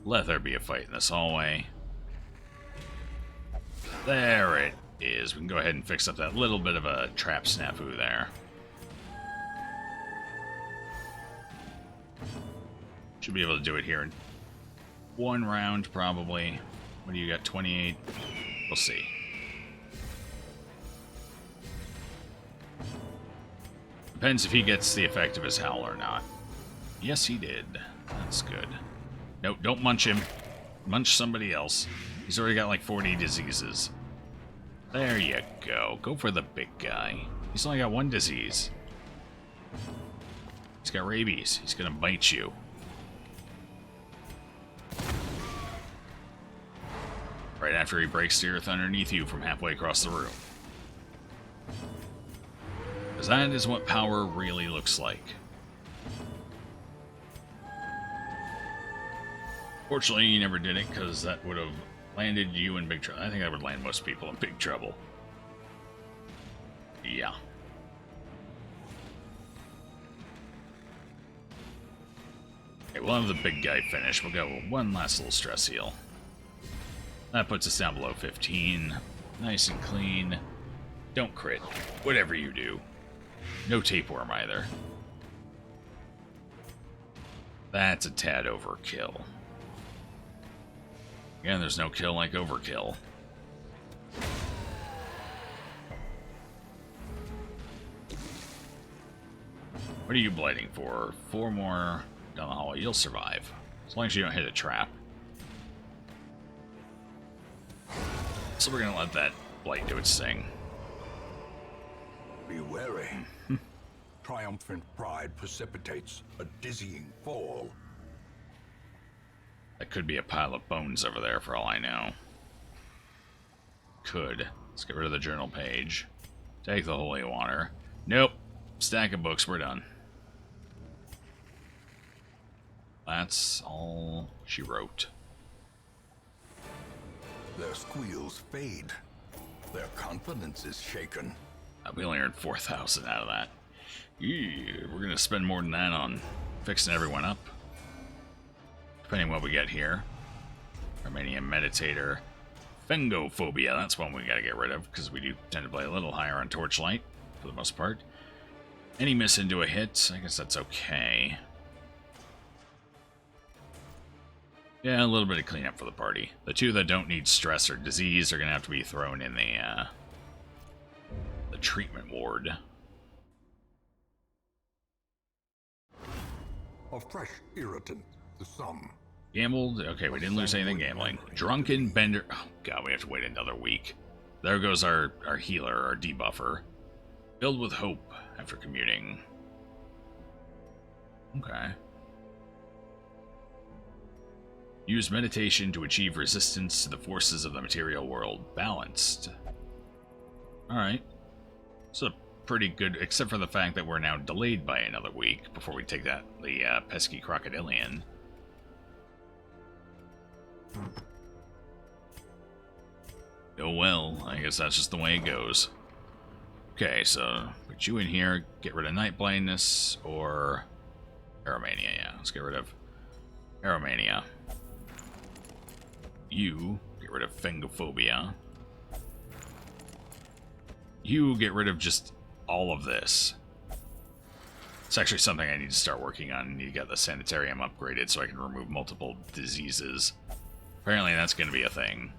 Let there be a fight in this hallway. There it is. We can go ahead and fix up that little bit of a trap snafu there. Should be able to do it here in 1 round, probably. What do you got, 28? We'll see. Depends if he gets the effect of his howl or not. Yes, he did. That's good. Nope, don't munch him. Munch somebody else. He's already got like 40 diseases. There you go. Go for the big guy. He's only got 1 disease. He's got rabies. He's gonna bite you. Right after he breaks the earth underneath you from halfway across the room. Because that is what power really looks like. Fortunately, you never did it, because that would have landed you in big trouble. I think that would land most people in big trouble. Yeah. Okay, we'll have the big guy finish. We'll go with 1 last little stress heal. That puts us down below 15. Nice and clean. Don't crit. Whatever you do. No tapeworm either. That's a tad overkill. Again, there's no kill like overkill. What are you blighting for? 4 more down the hallway. You'll survive. As long as you don't hit a trap. So we're gonna let that blight do its thing. Be wary. Triumphant pride precipitates a dizzying fall. That could be a pile of bones over there for all I know. Could. Let's get rid of the journal page. Take the holy water. Nope. Stack of books, we're done. That's all she wrote. Their squeals fade. Their confidence is shaken. We only earned 4,000 out of that. We're gonna spend more than that on fixing everyone up. Depending on what we get here. Romanian Meditator. Fengophobia, that's one we gotta get rid of, because we do tend to play a little higher on Torchlight, for the most part. Any miss into a hit, I guess that's okay. Yeah, a little bit of cleanup for the party. The two that don't need stress or disease are gonna have to be thrown in the treatment ward. A fresh irritant to some. Gambled. Okay, we didn't lose anything gambling. Drunken Bender. Oh, God, we have to wait another week. There goes our healer, our debuffer. Filled with hope after commuting. Okay. Use meditation to achieve resistance to the forces of the material world. Balanced. Alright. So pretty good, except for the fact that we're now delayed by another week before we take the pesky crocodilian. Oh well, I guess that's just the way it goes. Okay, so put you in here, get rid of night blindness, or Aeromania, yeah. Let's get rid of Aeromania. You get rid of Fengophobia. You get rid of just all of this. It's actually something I need to start working on. I need to get the sanitarium upgraded so I can remove multiple diseases. Apparently that's going to be a thing.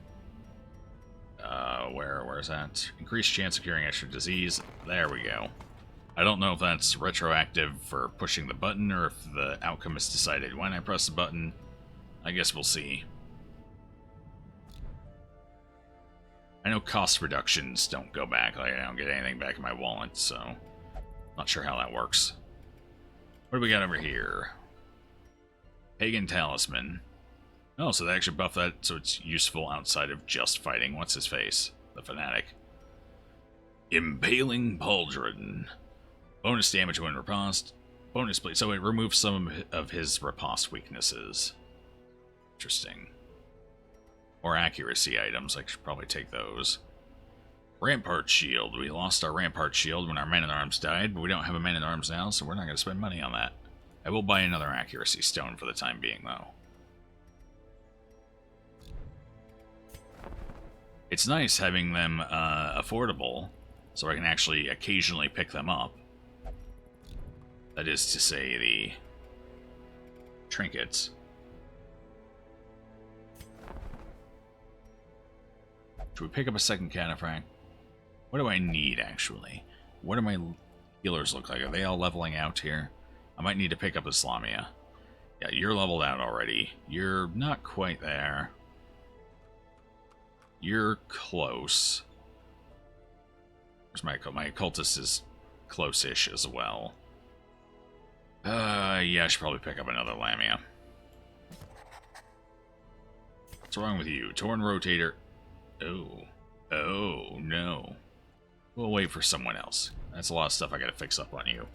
Where's that? Increased chance of curing extra disease. There we go. I don't know if that's retroactive for pushing the button or if the outcome is decided when I press the button. I guess we'll see. I know cost reductions don't go back. Like, I don't get anything back in my wallet, so not sure how that works. What do we got over here? Pagan Talisman. Oh, so they actually buff that so it's useful outside of just fighting. What's his face? The Fanatic. Impaling Pauldron. Bonus damage when riposte. Bonus plate. So it removes some of his riposte weaknesses. Interesting. Or accuracy items. I should probably take those. Rampart Shield. We lost our Rampart Shield when our Man-at-Arms died, but we don't have a Man-at-Arms now, so we're not going to spend money on that. I will buy another accuracy stone for the time being, though. It's nice having them affordable, so I can actually occasionally pick them up. That is to say, the trinkets. Should we pick up a second cataphract? What do I need, actually? What do my healers look like? Are they all leveling out here? I might need to pick up Islamia. Yeah, you're leveled out already. You're not quite there. You're close. Where's my occultist is close-ish as well. Yeah, I should probably pick up another Lamia. What's wrong with you? Torn Rotator. Oh, no. We'll wait for someone else. That's a lot of stuff I gotta fix up on you.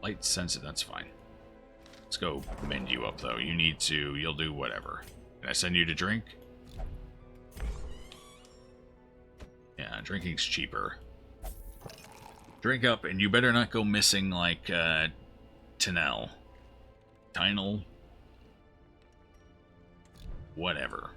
Light sensitive, that's fine. Let's go mend you up, though. You need to, you'll do whatever. Can I send you to drink? Yeah, drinking's cheaper. Drink up, and you better not go missing like Tinel. Whatever.